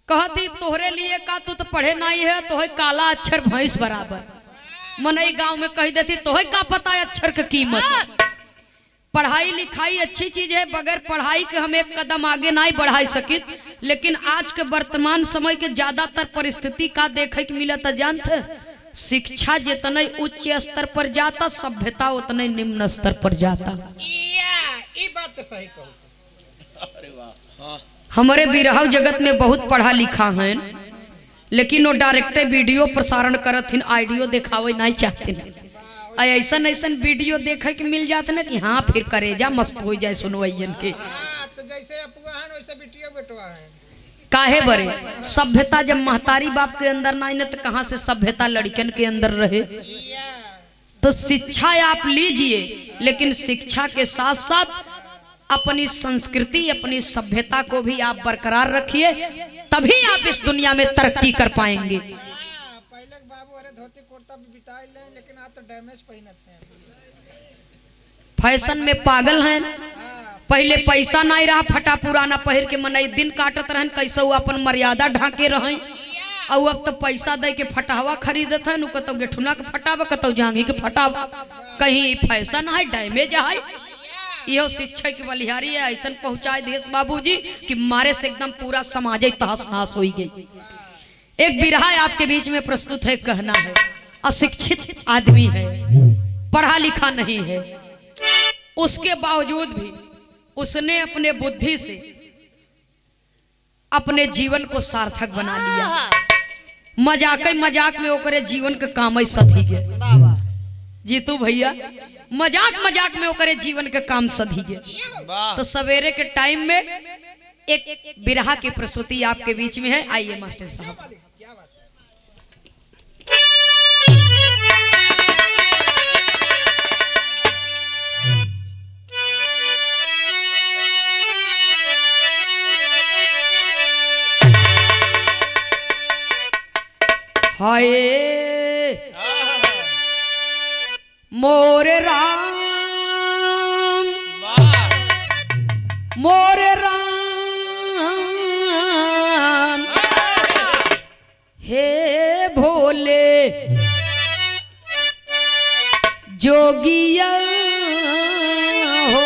कहती तोहरे लिए का तू तो पढ़े नहीं है, तोहे काला अक्षर भैंस बराबर। मनई गांव में कह देती तोहे का पता है अक्षर की कीमत। पढ़ाई लिखाई अच्छी चीज है, बगैर पढ़ाई के हम एक कदम आगे नहीं बढ़ा सकित। लेकिन आज के वर्तमान समय के ज्यादातर परिस्थिति का देखे के मिलता जानते, शिक्षा जितने उच्च स्तर पर जाता, सभ्यता उतने निम्न स्तर पर जाता। ये बात तो सही कहू। अरे वाह, हमारे बिरहाव जगत में बहुत पढ़ा लिखा है, लेकिन वो डायरेक्ट वीडियो प्रसारण करत हिन, आइडियो दिखावे नहीं चाहते न। ऐसा ऐसा वीडियो देखे के मिल जाते ना कि हाँ फिर करेजा मस्त हो जाए सुनवैयन के। तो जैसे अपुआन वैसे बिटिया बेटवा है। काहे बरे सभ्यता जब महतारी बाप के अंदर नहीं न तो कहाँ से सभ्यता लड़कन के अंदर रहे। तो शिक्षा आप लीजिए, लेकिन शिक्षा के साथ साथ अपनी संस्कृति अपनी सभ्यता को भी आप बरकरार रखिए, तभी आप इस दुनिया में तरक्की कर पाएंगे। पहले बाबू अरे धोती कुर्ता भी बिता ले, लेकिन आज तो डैमेज पहनते हैं। फैशन में पागल हैं। पहले पैसा नहीं रहा, फटा पुराना पहिर के मनई दिन काटत रहन, कैसे वो अपन मर्यादा ढाके रहें। और अब तो पैसा दे के फटावा खरीदत है, कतो गेठुना के फटावा कतो जांगी के फटावा। कहीं फैशन है डैमेज है। यो शिक्षा की बलिहारी है, ऐसा पहुंचाए देश बाबूजी कि मारे से एकदम पूरा समाज तहस नहस हो गई। एक बिरहा आपके बीच में प्रस्तुत है, कहना है अशिक्षित आदमी है, पढ़ा लिखा नहीं है, उसके बावजूद भी उसने अपने बुद्धि से अपने जीवन को सार्थक बना लिया। मजाक में ओकरे जीवन के काम सधी गए। जीतू भैया मजाक में ओकरे जीवन के काम सधी गए। तो सवेरे के टाइम में एक बिरहा की प्रस्तुति आपके बीच में है, आइए मास्टर साहब। हाय मोरे राम मोरे राम हे भोले जोगिया हो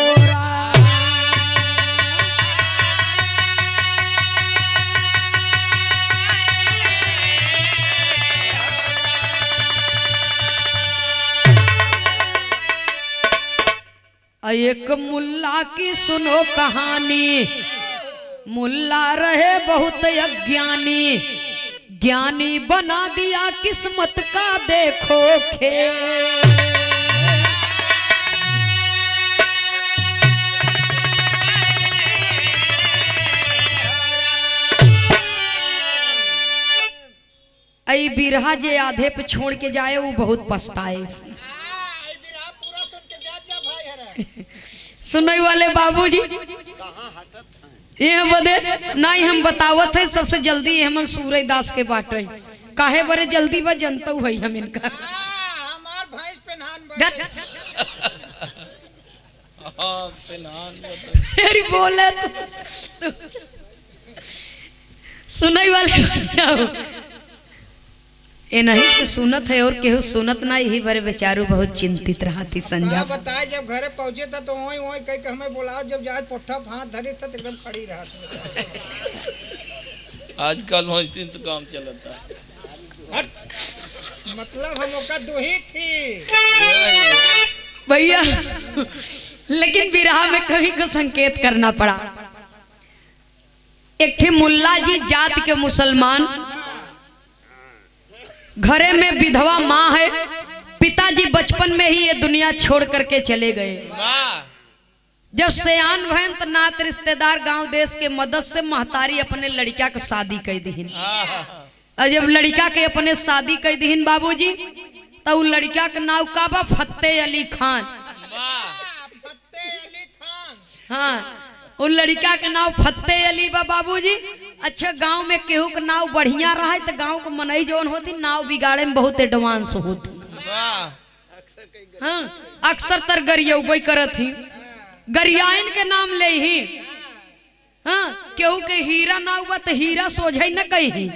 एक मुल्ला की सुनो कहानी। मुल्ला रहे बहुत अज्ञानी, ज्ञानी बना दिया किस्मत का देखो खेल। आई बिरहा जे आधे पे छोड़ के जाए वो बहुत पछताए। सुनने वाले बाबूजी ये बदे नहीं हम बतावत है, सबसे जल्दी हम सूरज दास के बाटे काहे बरे जल्दी बा जनता है हम इनका। हमार भैंस अरे बोले सुनने वाले ये नहीं से सुनत है और केहू सुनत ना, यही बड़े बेचारू बहुत चिंतित रहा थी। संजा बताए जब घरे पहुंचे था तो वही वही कह के हमें बुलाओ, जब जाए पोठा हाथ धरी था तो एकदम खड़ी रहा। आजकल वही तो काम चलता है। मतलब हम ओका दुही थी भैया, लेकिन बिरहा में कभी को संकेत करना पड़ा। एक थे मुल्ला जी जात के मुसलमान, घरे में विधवा माँ है, पिताजी बचपन में ही ये दुनिया छोड़ करके चले गए। जब सयान भैन तो नात रिश्तेदार गांव देश के मदद से महतारी अपने लड़का के शादी कर दीन। और जब लड़का के अपने शादी कर दीन बाबूजी, तो लड़का के नाम का बा फतेह अली खान। हाँ, उन लड़का के नाम फतेह अली बा बाबूजी। अच्छा, गांव में केहू के नाव बढ़िया रहा तो गांव के मनई जौन होती नाव बिगाड़े में बहुत एडवांस होती। हाँ, अक्सर तर गरियाई करत ही, गरियाइन के नाम ले ही हाँ केहू के हीरा ना हुआ तो हीरा सोझे न कहीं।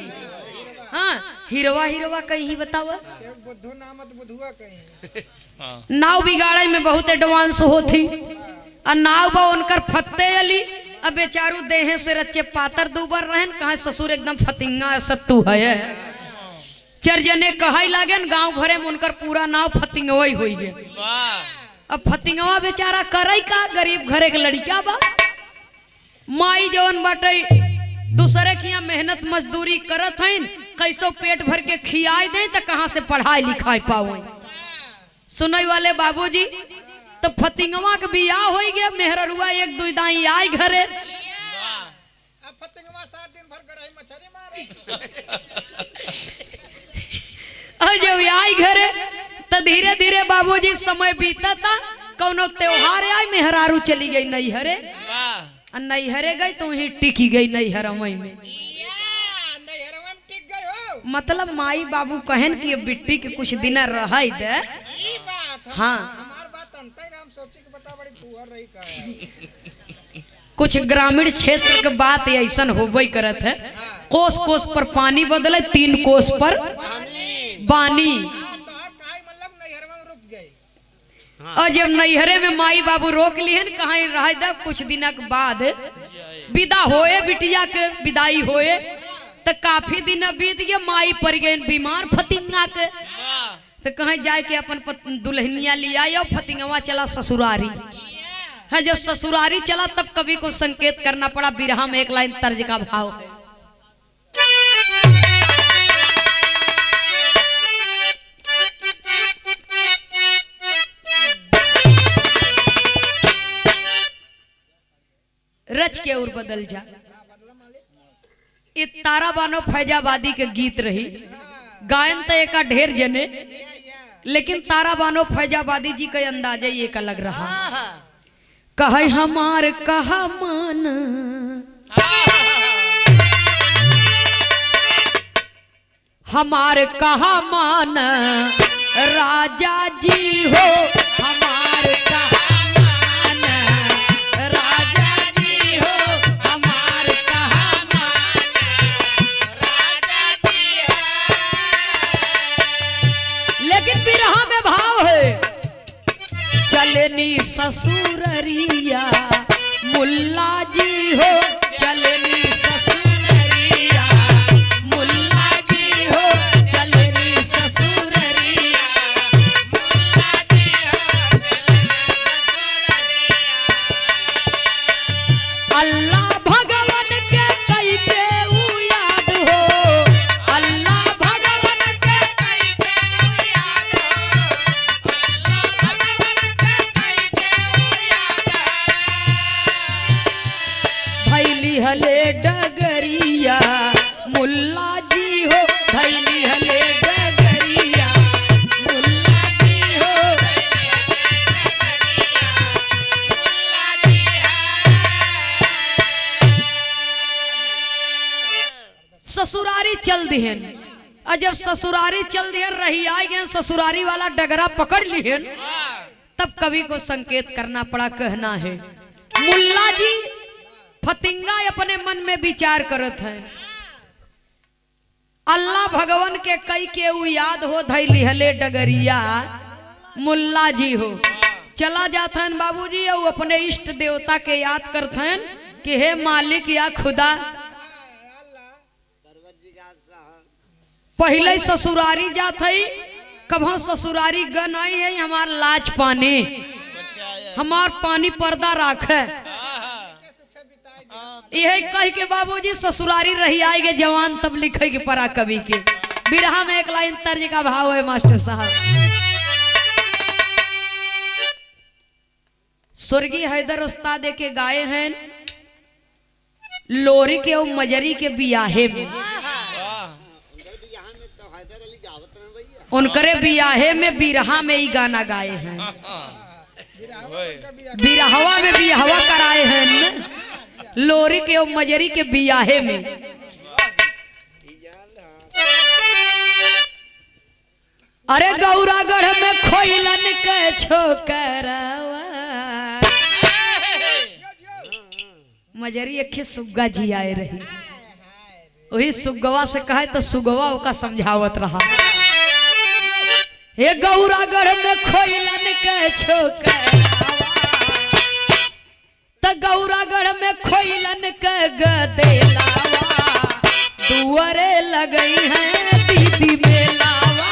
हाँ हिरवा हिरवा कहीं बतावा। बुद्धू नाम मत बुधुआ कहीं। नाव बिगाड़े में बहुत एडवांस होती और नाव बा उनकर फत्ते अली अब बेचारू देहे से रच्चे पातर दूबर रहन कहा ससुर एकदम फतिंगा सत्तू है। चार जने कहे लागन गांव भरे में उनकर पूरा नाव फतिंगवा हुई है। अब फतिंगवा बेचारा करे का गरीब घरे के लड़का बा माई जवन बाटे दूसरे की यहाँ मेहनत मजदूरी करत हैं कैसो पेट भर के खियाई दे तो कहाँ से पढ़ाई लिखाई पाओ। सुनई वाले बाबूजी तो फतिंगवा के बियाह हो गया मेहररुआ एक दो दाई आई घरे। अब फतिंगवा 7 दिन भर गड़ाई मछली मारे। और जब आई घरे तो धीरे धीरे बाबूजी समय बीता था कौनो त्योहार आई मेहरारू चली गई नैहरे नैहरे गई तो वहीं टिकी गई नैहर में। मतलब माई बाबू कहन कि बिट्टी के कुछ दिन रह दे। हाँ कुछ ग्रामीण क्षेत्र के बात ऐसा होबे करत है। कोस कोस पर पानी बदले 3 कोस पर बानी। और जब नैहरे में माई बाबू रोक लिहन कहाँ रह दे कुछ दिन के बाद विदा होए बिटिया के विदाई होए तो काफी दिन बीत गए माई पड़ गए बीमार फतिंगा के तो कहीं जाए के अपन दुल्हनिया लिया या फतिंगवा चला ससुरारी है। जब ससुरारी चला तब कभी को संकेत करना पड़ा बिरहा में एक लाइन तर्ज का भाव है। रच के और बदल जा ये तारा बानो फैजाबादी के गीत रही गायन तो एक ढेर जने लेकिन तारा बानो फैजाबादी जी का अंदाजा एक अलग रहा। कहे हमार कहा मान हमार कहा मान राजा जी हो हमार कहा मान राजा जी हो हमार कहा मान राजा जी हो। लेकिन बिरहा में भाव है चलनी ससुररिया मुल्ला जी हो चलनी ससुररिया मुल्ला जी हो चलनी ससुररिया मुल्ला जी हो अल्लाह भगवान के कई के ऊ याद हो अल्लाह भगवान के कई के ऊ याद हो अल्लाह भगवान के कई के ऊ याद भैली हले डगरिया मुल्ला जी हो भैली हले डगरिया मुल्ला जी हो ससुरारी चल दिहन और जब ससुरारी चल दिहन रही आई गए ससुरारी वाला डगरा पकड़ लिहन तब कवि को संकेत करना पड़ा कहना है मुल्ला जी फतिंगा अपने मन में विचार करत है अल्लाह भगवान के कई के ऊ याद हो धैली हले डगरिया मुल्ला जी हो चला जाथन बाबूजी और अपने इष्ट देवता के याद करथन कि हे मालिक या खुदा पहले ससुरारी जात है कभो ससुरारी गन आई है हमार लाज पानी हमार पानी पर्दा राख है यही कह के बाबूजी ससुरारी रही आएगे जवान तब लिखे के परा कवि के बिरहा में एक लाइन तर्ज का भाव है मास्टर साहब। स्वर्गीय हैदर उस्ताद के गाए हैं लोरी के और मजरी के बियाहे में उनकरे बियाहे में बिरहा में ही गाना गाए हैं बिरहवा में बियाहवा कराए हैं लोरी के और मजरी के बियाहे में। अरे गौरागढ़ में खोइलन के छोकरवा मजरी एक सुग्गा जी आए रही, वही सुगवा से कहे तो सुगवा ओका समझावत रहा। हे गौरागढ़ में खोइलन के छोकरावा, त गौरागढ़ में खोइलन के गदेलावा, दुआरे लगई है दीदी मेलावा।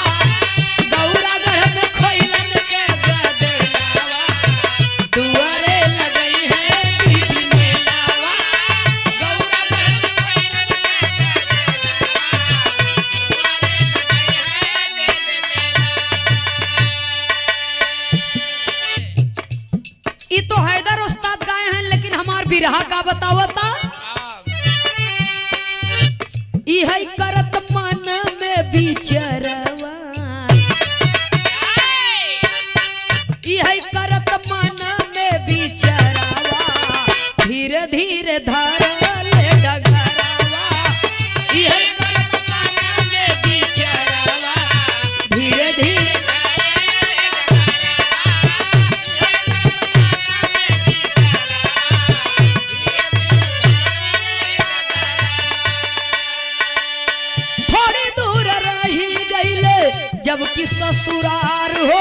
गौरागढ़ में खोइलन के गदेलावा, दुआरे लगई है दीदी मेलावा। गौरागढ़ में खोइलन के गदेलावा। ई तो हैदर उस्ताद गाए हैं, लेकिन हमार बिरहा का बतावता। इहै करत मन में बिचरवा, इहै करत मन में बिचरवा, धीरे धीरे धरले डगरवा। इहै करत मन में बिचरवा, धीरे धीरे जबकि ससुरार हो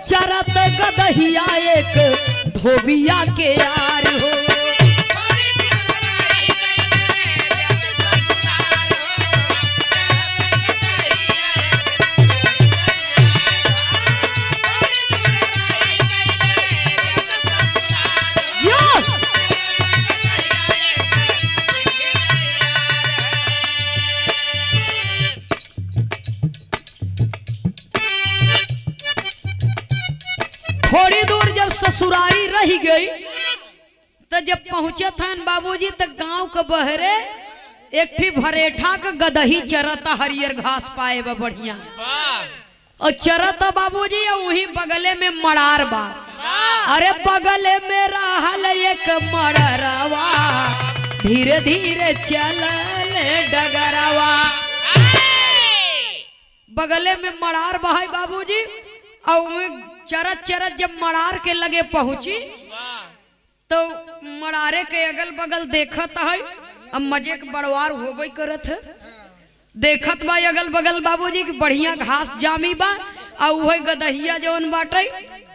चरत गदहिया एक धोबिया के यार हो। थोड़ी दूर जब ससुरारी रह गई तो जब पहुंचे थन बाबूजी तो गांव के बहरे एक ठी भरेठा के गदही चरता, हरियर घास पाए बा बढ़िया और चरता बाबूजी। वहीं बगले में मड़ार बा, अरे बगले में रहल एक मड़रवा, धीरे धीरे चलले डगरवा। बगले में मड़ार बहाई बाबूजी, और चरत चरत जब मड़ार के लगे पहुंची तो मड़ारे के अगल बगल देखत है, अब मजे के बड़वार होबे करत है। देखत बा अगल बगल बाबूजी की बढ़िया घास जामी बा, और वही गदहिया जवन बाटे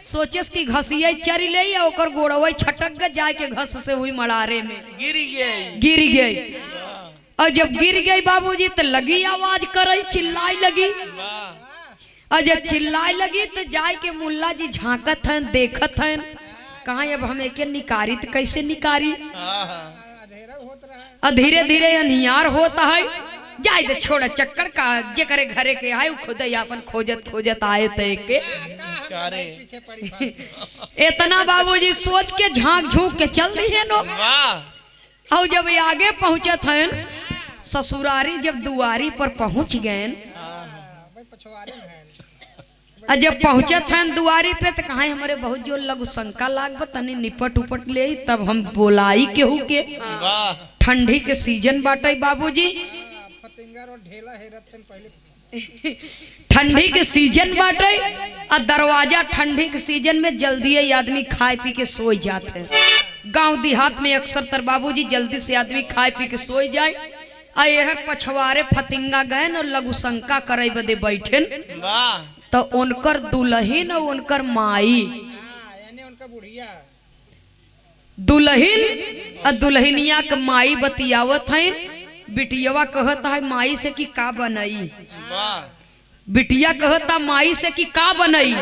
सोचेस की घसिया चरी ले ओकर गोड़वा छटक गए, जाए के घस से हुई मड़ारे में गिर गई। और जब गिर गई बाबूजी तो लगी आवाज करई, चिल्लाई लगी। और जब चिल्लाए लगी तो जाए के मुल्ला जी झांकत हैं, देखत हैं, कहाँ अब हमें के निकारी तो कैसे निकारी। और धीरे धीरे अनियार होता है, जाए तो छोड़ चक्कर का जे करे घरे के आए खुद ही अपन खोजत खोजत आए थे के। इतना बाबूजी सोच के झांक झूक के चल दी है नो। और जब आगे पहुंचत हैं ससुरारी, जब दुआरी पर पहुंच गए, जब पहुंचत हैं दुआरी पे तो कहा हमारे बहुत जो लघु शंका लाग तनी निपट उपट ले, तब हम बोलाई केहू के। ठंडी के सीजन बाटे बाबूजी, ठंडी के सीजन बाटे, और दरवाजा ठंडी के सीजन में जल्दी आदमी खाए पी के सोई जाते हैं। गांव देहात में अक्सर तर बाबूजी जल्दी से आदमी खाए पी के सोई जाए। आ यह पछवारे फतिंगा गए और लघु शंका करे बदे बैठे, तो उनकर दुल्हन और उनकर माई, दुल्हन और दुल्हनिया के माई बतियावत है। बिटियावा कहता है माई से कि का बनई, बिटिया कहता माई से कि का बनई।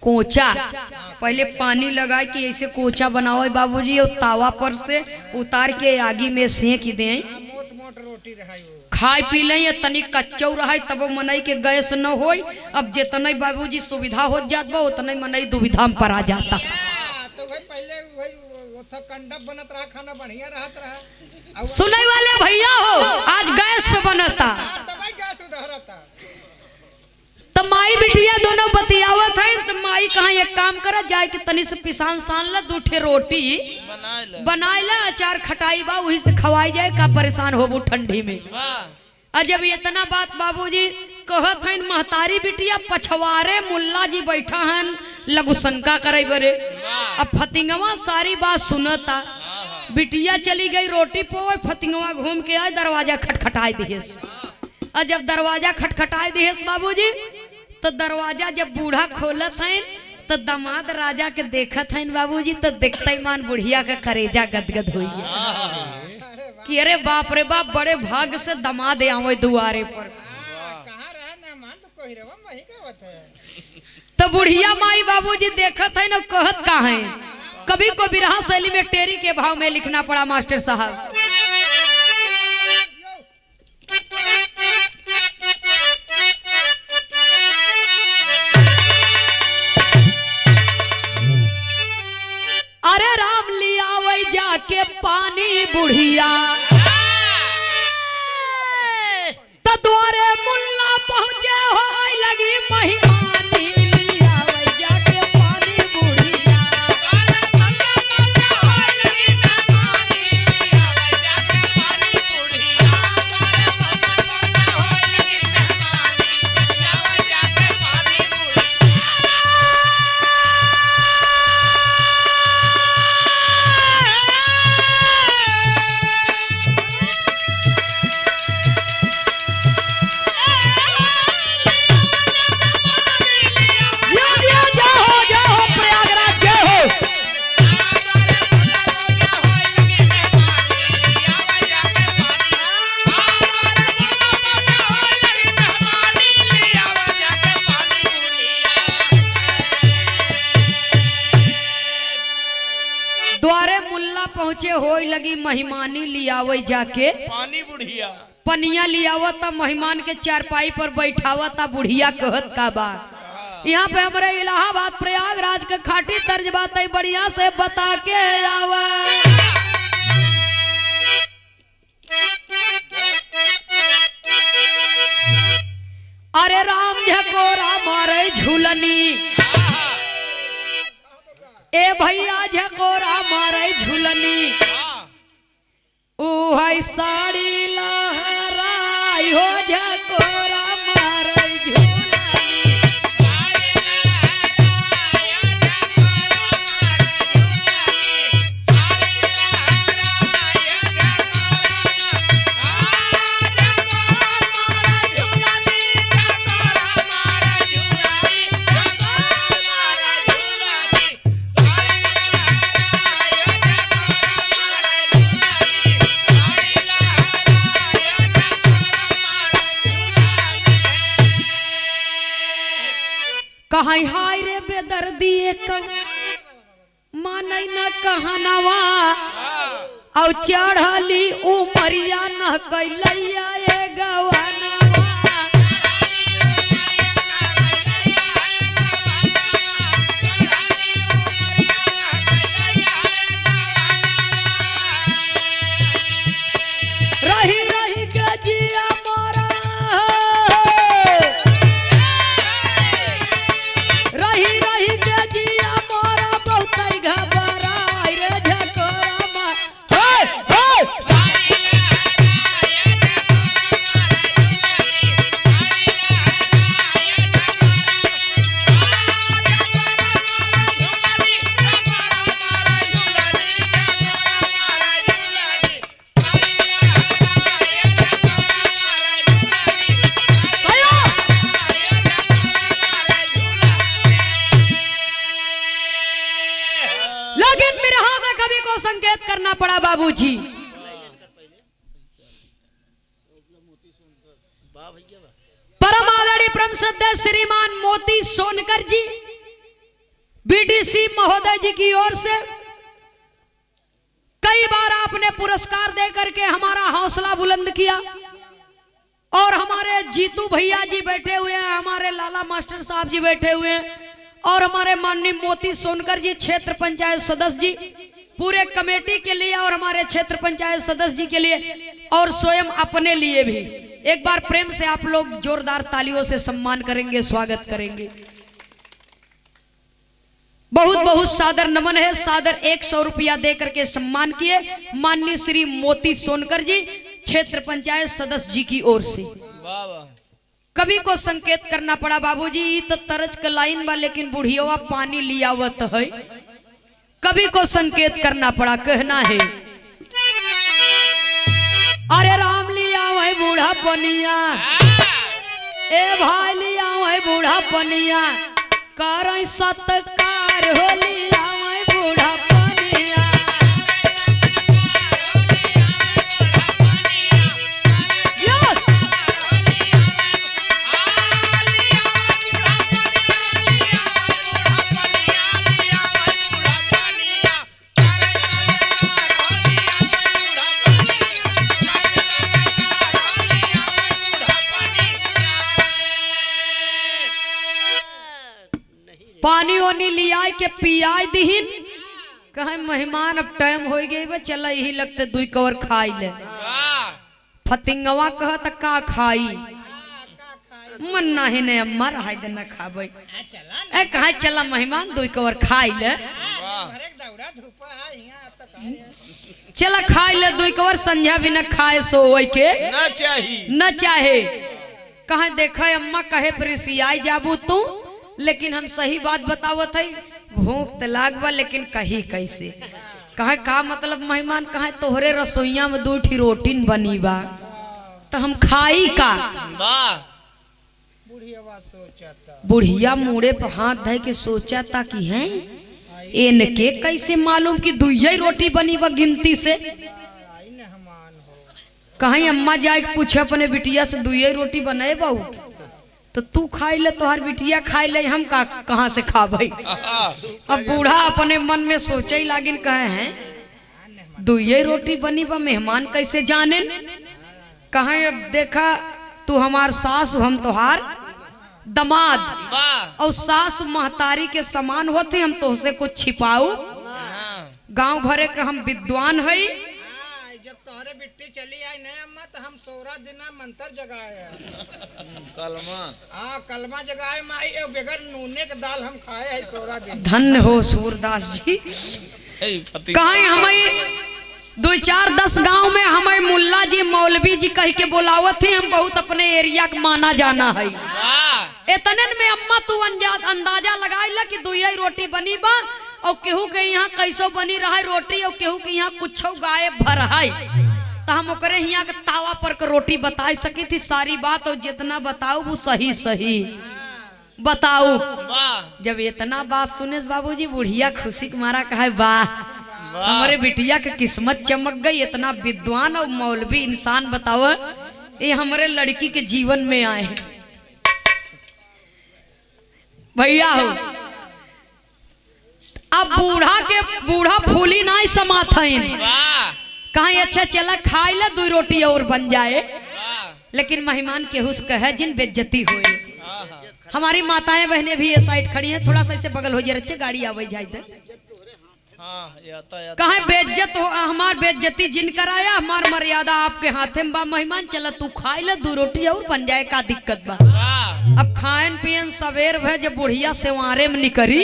कोचा पहले पानी लगा के ऐसे कोचा बनाओ बाबूजी, और तावा पर से उतार के आगी में सेक दे, खाए पी ले तनी कच्चौ रहा तब मनई के गैस न हो। अब जितना बाबूजी सुविधा हो जात बा उतना मनई दुविधा में पड़ा जाता। सुनने वाले भैया हो, आज गैस पे बनता, तो माई बिटिया दोनों बतियावत है। तो माई कहा एक काम करा, जाए के तनी से पिसान सान ला, 2 ठे रोटी बनाए ला, अचार खटाई बा वही से खवाई जाए, का परेशान होबू ठंडी में। और जब इतना बात बाबूजी कहत हन महतारी बिटिया पछवारे मुल्ला जी बैठा हन लघु शंका करे बरे। अब फतिंगवा सारी बात सुनता। बिटिया चली गई रोटी पोए, फतिंगवा घूम के आए, दरवाजा खटखटाए दिहेस। और जब दरवाजा खटखटाए दिहेस बाबूजी, तो दरवाजा जब बूढ़ा खोलत हन तो दामाद राजा के देखत हन बाबूजी, तो देखते मान बुढ़िया का करेजा गदगद हुई कि अरे बाप रे बाप, बड़े भाग से दामाद आवे दुआरे पर। तो बुढ़िया माई बाबूजी देखत है ना, कहत का है। कभी को बिरहा शैली में टेरी के भाव में लिखना पड़ा मास्टर साहब। अरे राम लिया वही जाके पानी बुढ़िया, तो द्वारे मुल्ला पहुंचे हो लगी महिमानी, लिया वही जाके पानी बुढ़िया। द्वारे मुल्ला पहुंचे होई लगी महिमानी, लियावे जाके पानी बुढ़िया। पनिया लियावता, मेहमान के चारपाई पर बैठावता। बुढ़िया कहत का बा। यहाँ पे हमारे इलाहाबाद प्रयागराज के खाटी तर्ज बात बढ़िया से बता के आवा। अरे राम झकोरा मारे झूलनी, ए भैया झकोरा मारे झूलनी, ओ है साड़ी लहराई हो झकोरा मारे झूलनी। कहीं हाय रे बेदर्दी एक मानई न कहनवा, और चढ़ली उमरिया न कैलैया ए गवानवा। रही रही के जिया मोरा, रही रही के जिया मोरा, बहुत घबराई रे झकोरा मार। लेकिन बिरहा में कवि को संकेत करना पड़ा बाबूजी। परम आदरणीय परम श्रद्धेय श्रीमान मोती सोनकर जी, बीडीसी महोदय जी की ओर से कई बार आपने पुरस्कार दे करके हमारा हौसला बुलंद किया। और हमारे जीतू भैया जी बैठे हुए हैं, हमारे लाला मास्टर साहब जी बैठे हुए हैं, और हमारे माननीय मोती सोनकर जी क्षेत्र पंचायत सदस्य जी, पूरे कमेटी के लिए और हमारे क्षेत्र पंचायत सदस्य जी के लिए और स्वयं अपने लिए भी एक बार प्रेम से आप लोग जोरदार तालियों से सम्मान करेंगे, स्वागत करेंगे। बहुत बहुत सादर नमन है। सादर 100 रुपया दे करके सम्मान किए माननीय श्री मोती सोनकर जी क्षेत्र पंचायत सदस्य जी की ओर से। कवि को संकेत करना पड़ा बाबूजी तो तरज के लाइन बा लेकिन बुढ़िया पानी लियावत है। कवि को संकेत करना पड़ा, कहना है अरे राम लिया है बूढ़ा पनिया, ए भाई लिया है बूढ़ा पनिया, कर सत्कार हो लिया है बूढ़ा पनिया। पानी ओनी लिया के पियाई दीन, कहे मेहमान अब टाइम हो गई बा, चला यही लगते दुई कवर खाई ले। फतिंगवा कह त का खाई, मन नहीं ने अम्मा रहा दे न खाबे, ए कहा चला मेहमान दुई कवर खाई ले, चला खाई ले दुई कवर, संध्या भी न खाए सोए के न चाहे। कहा देखा अम्मा कहे प्रिसियाई जाबू तू, लेकिन हम सही बात बतावत है, भूख तो लागबा लेकिन कही कैसे। कहे का मतलब मेहमान, कहे तोहरे रसोईया में 2 ठी रोटी बनी बा तो हम खाई का। बुढ़िया मुड़े पर हाथ धे के सोचा था कि है इनके कैसे मालूम कि 2 रोटी बनी बा गिनती से। कहीं अम्मा जाए पूछे अपने बिटिया से 2 रोटी बनाए बाऊ, तो तू खाई ले तोहर बिटिया खाई ले, हम का कहाँ से खाबे। अब बूढ़ा अपने मन में सोचे ही लागिन, कहे हैं 2 रोटी बनी बा मेहमान कैसे जाने। कहे अब देखा तू हमार सास हम तोहार दमाद, और सास महतारी के समान होते, हम तोहसे कुछ छिपाऊ। गांव भरे के हम विद्वान है। जब तोहरे बिट्टी चली आई नहीं अम्मा तो हम 16 दिन मंत्र जगाए, कलमा जगाए माई, बगैर नूने के दाल हम खाए है 16 दिन। धन्य हो सूरदास जी। कहीं हमें 2-4-10 गांव में हमें मुल्ला जी मौलवी जी कह के बोलावत है, हम बहुत अपने एरिया का माना जाना है। इतने में अम्मा तू अंदाजा लगाइला कि 2 रोटी बनी बा, और केहू के यहाँ कैसो बनी रहा रोटी, और केहू के यहाँ कुछ गायब भर है, तो हम ओकरे यहाँ के तावा पर के रोटी बता सकी थी सारी बात, और जितना बताऊ वो सही सही बताऊ। जब इतना बात सुने बाबूजी बुढ़िया खुशी के मारा कहे वाह हमारे बिटिया के किस्मत चमक गई, इतना विद्वान और मौलवी इंसान बताओ ये हमारे लड़की के जीवन में आए हैं। भैया हो अब बूढ़ा फूली ना समात है, कहीं अच्छा चला खाई ला 2 रोटी और बन जाए, लेकिन मेहमान के हुस कहे जिन बेइज्जती होए। हमारी माताएं बहनें भी ये साइड खड़ी हैं, थोड़ा सा इसे बगल हो जाए, अच्छे गाड़ी आवे जाए। कहे बेइज्जत हो, हमार बेइज्जती जिन कराया, हमार मर्यादा आपके हाथे में बा। मेहमान चला तू खाई ला 2 रोटी और बन जाए, का दिक्कत बा। अब खान पियन सवेर भे जब बुढ़िया सेवारे में निकरी,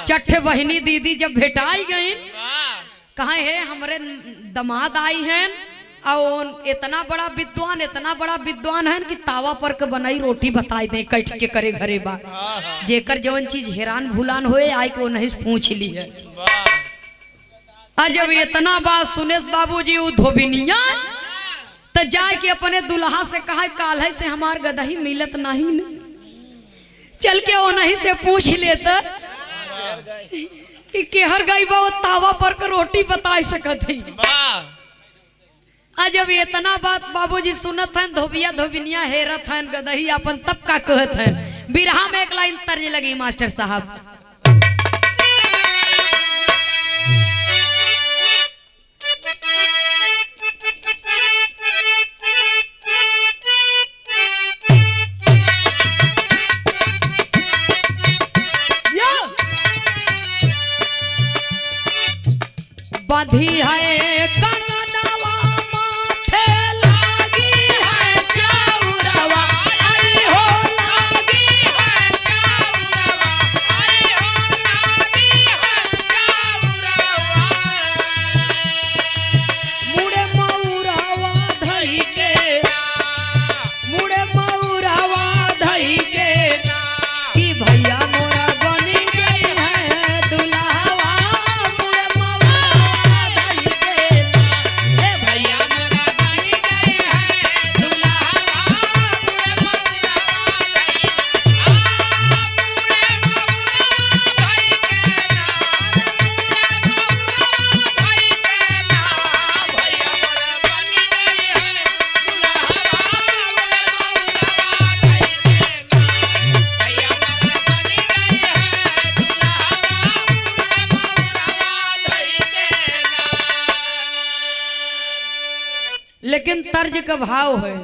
चट्ठे बहनी दीदी जब भेटाई गई, कहे है हमारे दमाद आई हैं, और इतना बड़ा विद्वान है कि तावा पर के बनाई रोटी बताई दे कैठ के करे घरे बा। जेकर जवन चीज हैरान भूलान होए आई को नहीं पूछ ली है। जब इतना बात सुनेश बाबूजी वो धोबिनिया तो जाए के अपने दुल्हा से कहा काल है से हमार गदही मिलत नहीं न, चल के वो नहीं से पूछ लेता कि केहर गई बा, वो तावा पर के रोटी बता सकत है। जब इतना बात बाबूजी सुनत हैं, धोबिया धोबिनिया हेरत हैं गदही अपन, तब का कहत हैं। बिरहा में एक लाइन तर्ज लगी मास्टर साहब, बधी है कंगनवा माथे लागी है चाउरवा, आई हो लागी है चाउरवा, आई हो लागी है चाउरवा। मुड़े मौरवा धई के, मुड़े मौरवा लेकिन तर्ज का भाव है।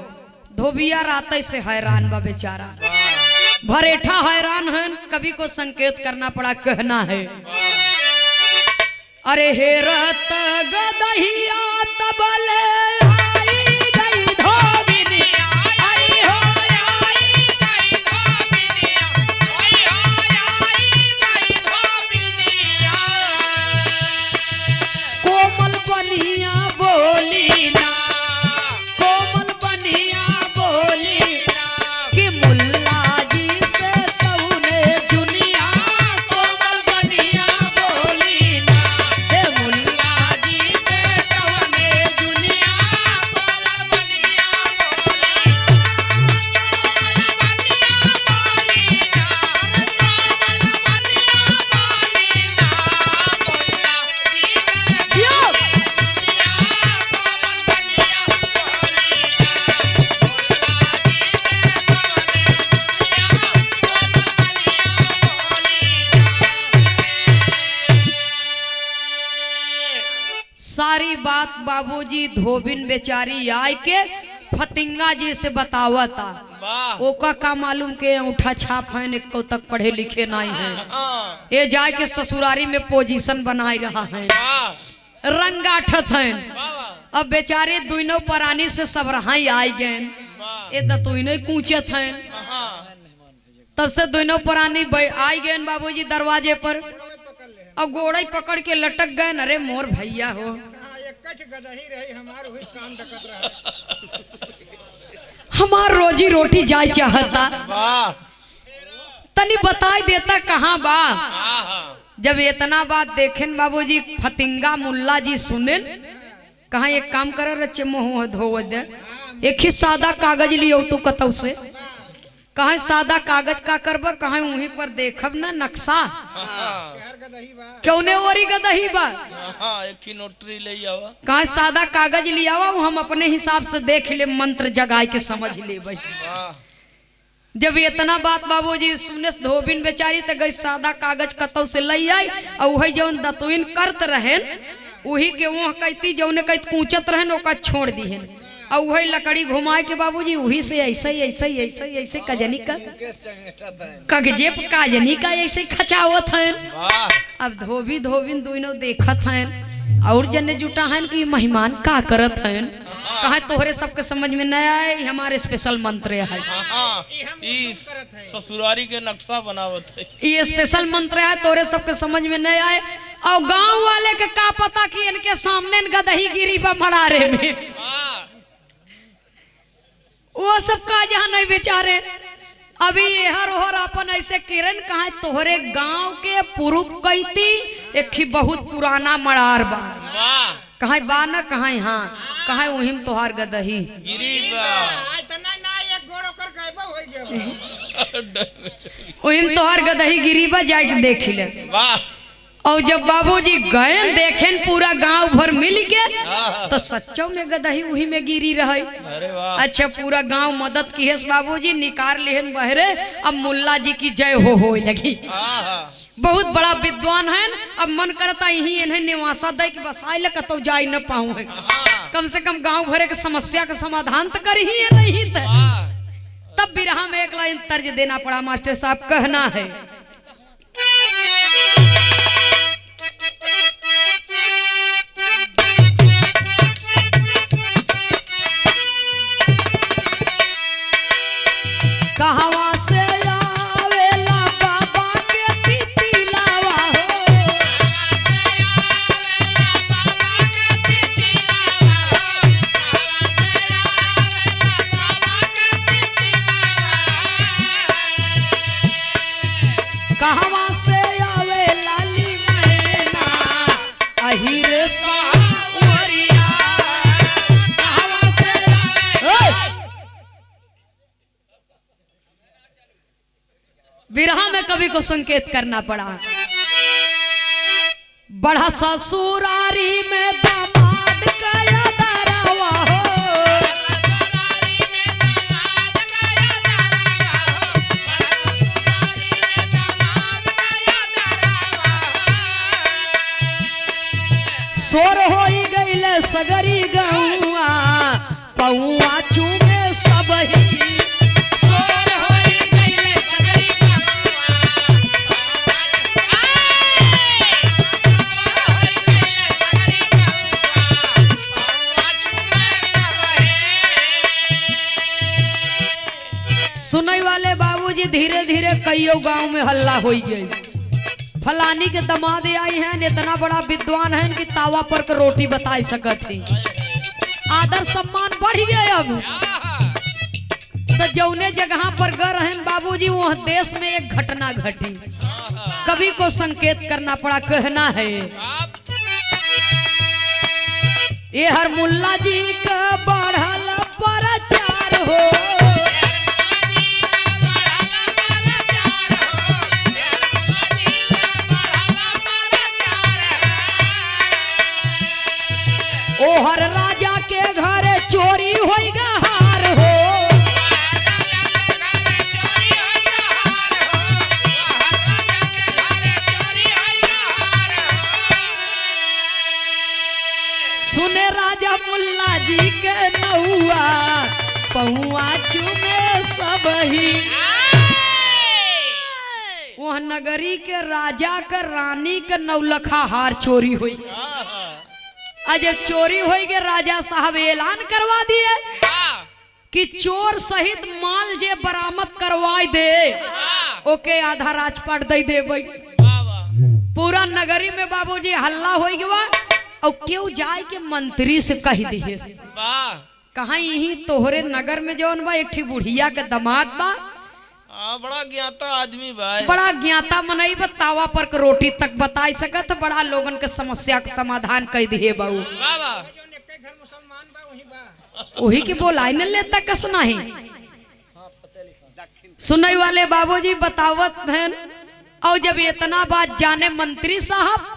धोबिया रात से हैरान बा बेचारा, भरेठा हैरान है। कवि को संकेत करना पड़ा, कहना है अरे हेरत गदहिया तबले आई गई धोबिनिया, आई हो आई गई धोबिनिया, आई हो आई गई धोबिनिया। कोमल बनिया बोली ना, कोमल बनिया बोली ना कि मुल्ला जी से तूने दुनिया। कोमल बनिया बोली ना हे मुल्ला जी से तूने दुनिया। कोमल बनिया बोली ना, कोमल बनिया बोली ना, कोमल बनिया बोली ना मुल्ला जी से क्यों सारी बात बाबूजी धोबिन बेचारी आय के फतिंगा जी से बतावता। वाह ओका का मालूम के अंगूठा छाप है, को तक पढ़े लिखे नहीं है। हाँ, ये जाए के ससुरारी में पोजीशन बनाए रहा है, वाह रंगाठत है। वाह अब बेचारे दुनो परानी से सब रहाई आई गए, वाह ये दतुनो कूचत है। हाँ, तब से दोनों प्राणी आई गए बाबूजी दरवाजे पर, और गोड़ई पकड़ के लटक गए। अरे मोर भैया हो, हाँ, एक गदही रही हमार हुई काम डकत रहा। हमार रोजी रोटी जाए चाहता, वाह तनी बताई देता कहाँ बा। हाँ, जब इतना बात देखेन बाबूजी फतिंगा मुल्ला जी सुनेन, कहा एक काम कर रचे मुँह धो दे, एक ही सादा कागज लियो तू कतौ से। कहा सादा कागज का करब, कहा वहीं पर देखब ना नक्शा, हाँ, यार गदही बा क्यों ने ओरी गदही बा। हाँ, एक ही नोटरी ले आवा। कहा सादा कागज लिया वो हम अपने हिसाब से देख ले, मंत्र जगाए के समझ ले भाई। वाह जब इतना बात बाबूजी सुने धोबिन बेचारी तो गई सादा कागज कतौ से ले आई, और वही जौन दतुइन करत रहेन वही के वहाँ कहती जौने कह कूचत रहेन ओका छोड़ दीहन, और वही लकड़ी घुमाए के बाबूजी वही से ऐसे ही ऐसे ही ऐसे ही ऐसे कजनी का कगजेप काजनी का ऐसे खचावत हैं। वाह अब धोबी धोबिन दोनों देखत हैं और जने जुटा हैं कि मेहमान का करत हैं। कहा तोहरे सबके समझ में नहीं आए, हमारे स्पेशल मंत्र है। हाँ, ई ससुरारी के नक्शा बनावत है। ये स्पेशल मंत्र है, तोरे सबके समझ में नहीं आए। और गांव वाले के का पता कि इनके सामने गदही गिरी बा मड़ारे में, वाह वो सब का जहाँ नहीं बेचारे। अभी हर ओहर अपन ऐसे किरण कहा तोहरे गांव के पुरुष कहती एक ही बहुत पुराना मड़ार बा, वाह कहा बा न कहा हाँ कहा वही में तोहार गदही गिरी बा इतना ना एक गोड़ ओकर गायबा हो गया। वही में तोहार गदही गिरी बा, जाके देख ले। वाह और जब बाबूजी गए देखें पूरा गांव भर मिल के, तो सच्चों में गदही वही में गिरी रहे। अरे वाह अच्छा पूरा गांव मदद की है बाबूजी, निकार लेहन बहरे। अब मुल्ला जी की जय हो लगी। हाँ, बहुत बड़ा विद्वान है। अब मन करता यही इन्हें निवासा दे कि बस आए कतो जा न पाऊँ है, कम से कम गांव भरे के समस्या का समाधान तो कर ही नहीं थे। वाह तब बिरहा में एक लाइन तर्ज देना पड़ा मास्टर साहब, कहना है कहवा से आवेला बाबा के तितिलावा हो, कहवा से आवेला ली मैना अहिर सावरिया, कहवा से बिरहा में कवि को संकेत करना पड़ा। बड़ा ससुरारी में दामाद गया दरावा हो, सोर होई गईले सगरी गौआ पौआ चूमे सबही सोर होई गईले सगरी सुनई वाले बाबूजी धीरे धीरे कईयो गांव में हल्ला हो गई। फलानी के दमाद आई हैं, इतना बड़ा विद्वान है कि तावा पर के रोटी बता सकत थी। आदर सम्मान बढ़ गया। अब तो जौने जगह पर गए हैं बाबूजी वह देश में एक घटना घटी, कभी को संकेत करना पड़ा। कहना है ये हर मुल्ला जी का बढ़ल प्रचार हो, ओ हर राजा के घर चोरी होइगा हार हो। सुने राजा मुल्ला जी के नौआ पहुआ चुमे सबही। वह नगरी के राजा के रानी के नौलखा हार चोरी हुई। जब चोरी हो गए राजा साहब ऐलान करवा दिए कि चोर सहित माल जे बरामद करवाई दे ओके आधा राजपाट दे देबई। पूरा नगरी में बाबूजी हल्ला हो गया। और क्यों जाए के मंत्री से कह दिए कहा यही तोहरे नगर में जौन बा एक ठी बुढ़िया के दामाद बा, बड़ा ज्ञाता आदमी भाई, बड़ा ज्ञाता मनई बा, तावा पर के रोटी तक बता सकत, बड़ा लोगन के समस्या के समाधान कह दिए बाबू। वही के बोलाई न लेता कस नहीं। सुनई वाले बाबूजी बतावत हैं। और जब इतना बात जाने मंत्री साहब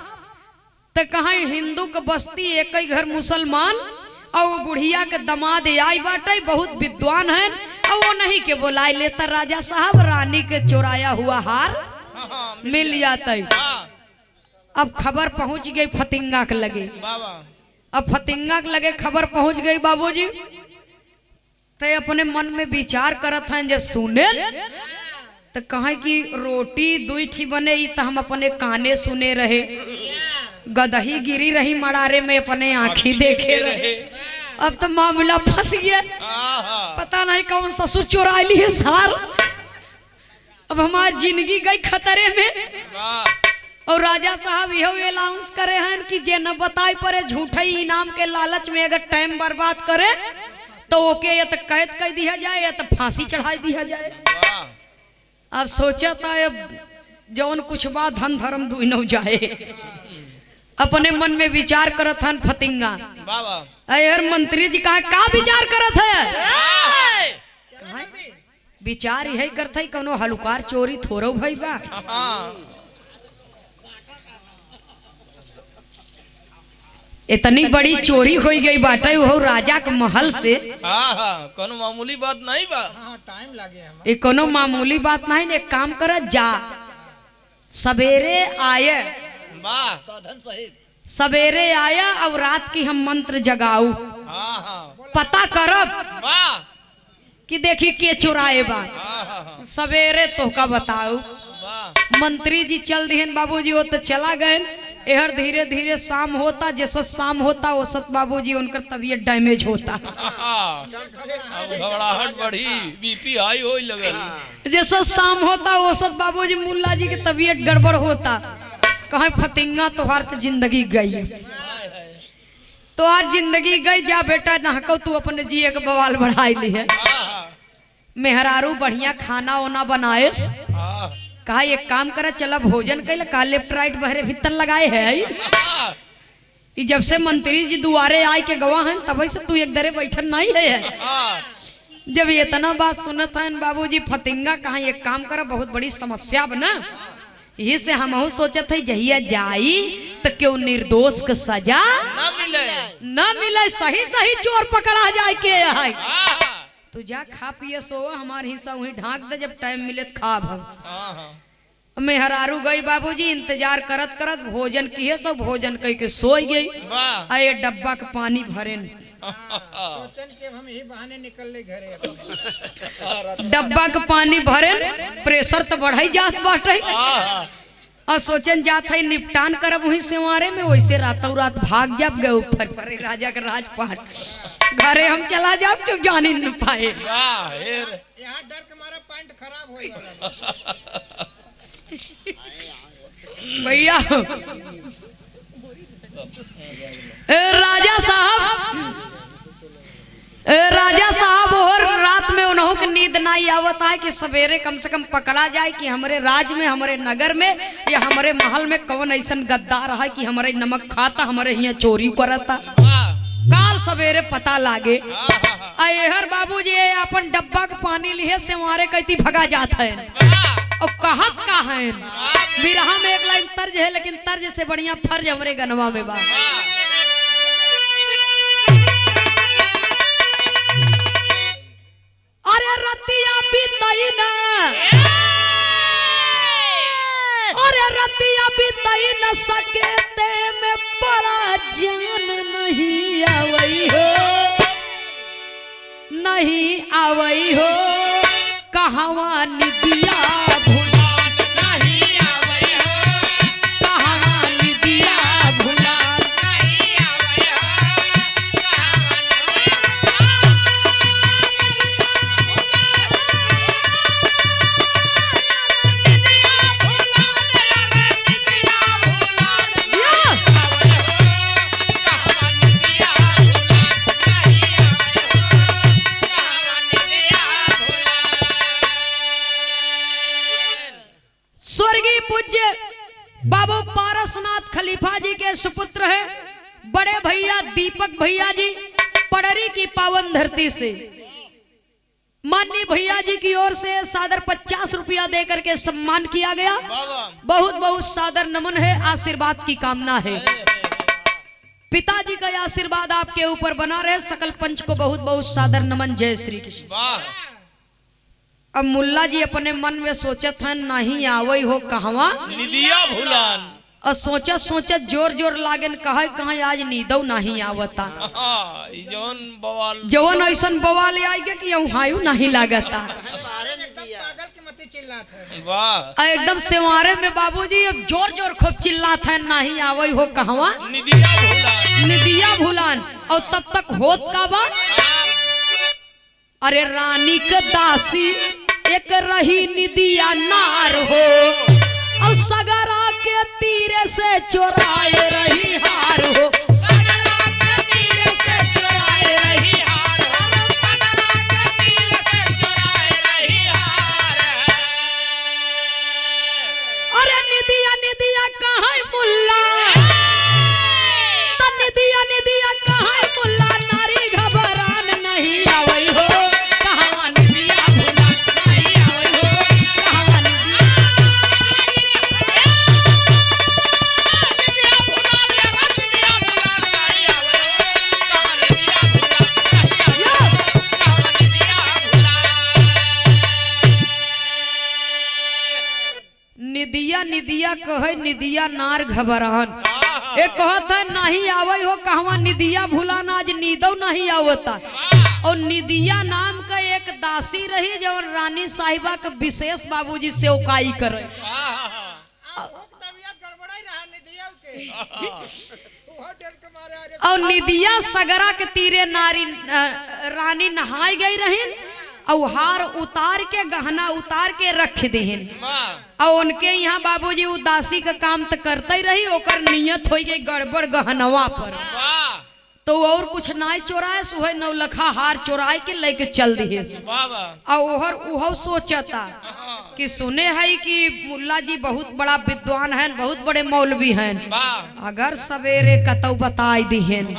तो कहा हिंदू के बस्ती एक ही घर मुसलमान, और बुढ़िया के दमाद आई बाटे बहुत विद्वान है, और वो नहीं के बुलाई लेता राजा साहब रानी के चोराया हुआ हार मिल जाता। अब खबर पहुंच गई फतिंगा के लगे। अब फतिंगा के लगे खबर पहुंच गई बाबूजी, तो अपने मन में विचार करत हैं। जब सुने तो कहा कि रोटी दुई ठी बने तो हम अपने काने सुने रहे, गदही गिरी रही मड़ारे में अपने आंखी देखे रहे। अब तो मामला फंस गया, पता नहीं कौन ससुर चुरा ली है सार। अब हमारी जिंदगी गई खतरे में। और राजा साहब यह अनाउंस करे हैं कि जे न बताई पड़े झूठे इनाम के लालच में अगर टाइम बर्बाद करे तो ओके या तो कैद कर दिया जाए या तो फांसी चढ़ा दिया जाए। अब सोचा था अब जौन कुछ बात धन धर्म दुई न जाए। अपने मन में विचार करत हन फतिंगा। अयर मंत्री जी का विचार करत है? विचार यही करत है कोनो हलुकार चोरी थोरो भई बा। इतनी बड़ी चोरी हो गई बाटे वो राजा के महल से। कोनो मामूली बात नहीं बा। टाइम लागे हम। ये कोनो मामूली बात नहीं। एक काम कर जा सवेरे आए, सवेरे आया और रात की हम मंत्र जगाऊ, पता करब कि देखी के चुराए बा, सवेरे तो का बताऊ। मंत्री जी चल दिए बाबूजी, वो तो चला गए। एहर धीरे धीरे शाम होता, जैसा शाम होता औसत बाबूजी उनकर तबीयत डैमेज होता। घबराहट बढ़ी, बीपी हाई होई लगल। जैसा शाम होता औसत बाबूजी मुल्ला जी की तबीयत गड़बड़ होता। कहे फतिंगा तोहार तो जिंदगी गई, तोहार जिंदगी गई, जा बेटा नहको तू अपने जिए के बवाल बढ़ाई ली है। मेहरारू बढ़िया खाना वाना बनाए। कहा एक काम करे चला भोजन कैला, का लेफ्ट राइट बहरे भीतर लगाए है। जब से मंत्री जी दुआरे आए के गवाह हैं तब से तू एक दरे बैठन नहीं है। जब इतना बात सुनत है बाबूजी फतिंगा कहा एक काम करे बहुत बड़ी समस्या बना। यही से हम सोचत है जहिया जाई तो क्यों निर्दोष के सजा न मिले, सही सही चोर पकड़ा जाए के है। तू जा खा पिए सो, हमारे हिस्सा वही ढाक दे, जब टाइम मिले खाब हम। मेहरारू गई बाबूजी इंतजार करत करत भोजन किए सब भोजन कह के सोई गई। वाह आए डब्बा के पानी भरे सोचन के हम ही बहाने निकल ले घरे अपने। डब्बा के पानी भरे प्रेशर तो बढ़ाई जात बाटे और सोचन जात है निपटान करब वहीं सेवारे में वैसे रातों रात भाग जब गए ऊपर पर राजा के राजपाट घरे हम चला जाब जब जानी न पाए। वाह यहाँ डर के मारा पैंट खराब हो गया भैया राजा साहब और रात में उन्हों की नींद नहीं आवत है कि सवेरे कम से कम पकड़ा जाए कि हमारे राज में हमारे नगर में या हमारे महल में कौन ऐसा गद्दार है कि हमारे नमक खाता हमारे यहाँ चोरी करता। काल सवेरे पता लागे हर बाबूजी अपन डब्बा के पानी लिए से मारे कहती भगा जात है और कहत का है बिरहा में एक लाइन तर्ज है लेकिन तर्ज से बढ़िया फर्ज हमारे गनवा में बा। अरे रतिया बीतई ना अरे रतिया बीतई न सकेते में बड़ा जान नहीं आवई हो नहीं आवई हो कहवा निदिया भुलान नहीं आवई हो कहवा निदिया भुलान नहीं आवई हो स्वर्गीय पूज्य बाबू पारसनाथ खलीफा जी के सुपुत्र है बड़े भैया दीपक भैया जी पड़री की पावन धरती से माननीय भैया जी की ओर से सादर 50 रुपया देकर के सम्मान किया गया। बहुत बहुत सादर नमन है आशीर्वाद की कामना है। पिताजी का आशीर्वाद आपके ऊपर बना रहे सकल पंच को बहुत बहुत सादर नमन। जय श्री कृष्ण। अब मुल्ला जी अपने मन में सोचत हैं नहीं आवई हो कहवा निदिया भुलान और सोचत सोचत जोर जोर लागन कहे कहाँ आज नींदो नहीं आवता जवन ऐसन बवाल आई गया कि हायु नहीं लागता पागल के मत चिल्लात है। वाह एकदम सेवारे में बाबूजी अब जोर जोर खूब चिल्लात है नहीं आवई हो कहवा निदिया भुलान निदिया भुलान। और तब तक होत का बा अरे रानी के दासी एक रही निदिया नार हो और सगरा के तीरे से चोराए रही हार हो सगरा के तीरे से चोराए रही हार हो सगरा के तीरे से चोराए रही हार। अरे निदिया निदिया कहाँ मुल्ला तो निदिया निदिया कहाँ मुल्ला नारी घबरान नहीं आवई हो कहाँ निदिया भुलान नहीं आवई हो कहाँ निदिया निदिया निदिया कहे निदिया नार घबरान एक कहत है नहीं आवई हो कहवा निदिया भुलान आज नीदो नहीं आवता। और निदिया नाम का एक दासी रही जवन रानी साहिबा का विशेष बाबूजी सेवकाई करे तबियत गड़बड़ाई रहा निदिया के वो डर के मारे अरे और निदिया सगरा के तीरे नारी रानी नहाई गई रहीन और हार उतार के गहना उतार के रख दीन और उनके यहाँ बाबूजी उदासी का काम तो करते ही रही ओकर नियत हो गई गड़बड़ गहनवा पर तो और कुछ नाई चोराए सुहे नौलखा हार चोराए के लेके चल दिए और उहो सोचता कि सुने है कि मुल्ला जी बहुत बड़ा विद्वान हैं बहुत बड़े मौलवी हैं अगर सवेरे कतौ बताई दिहन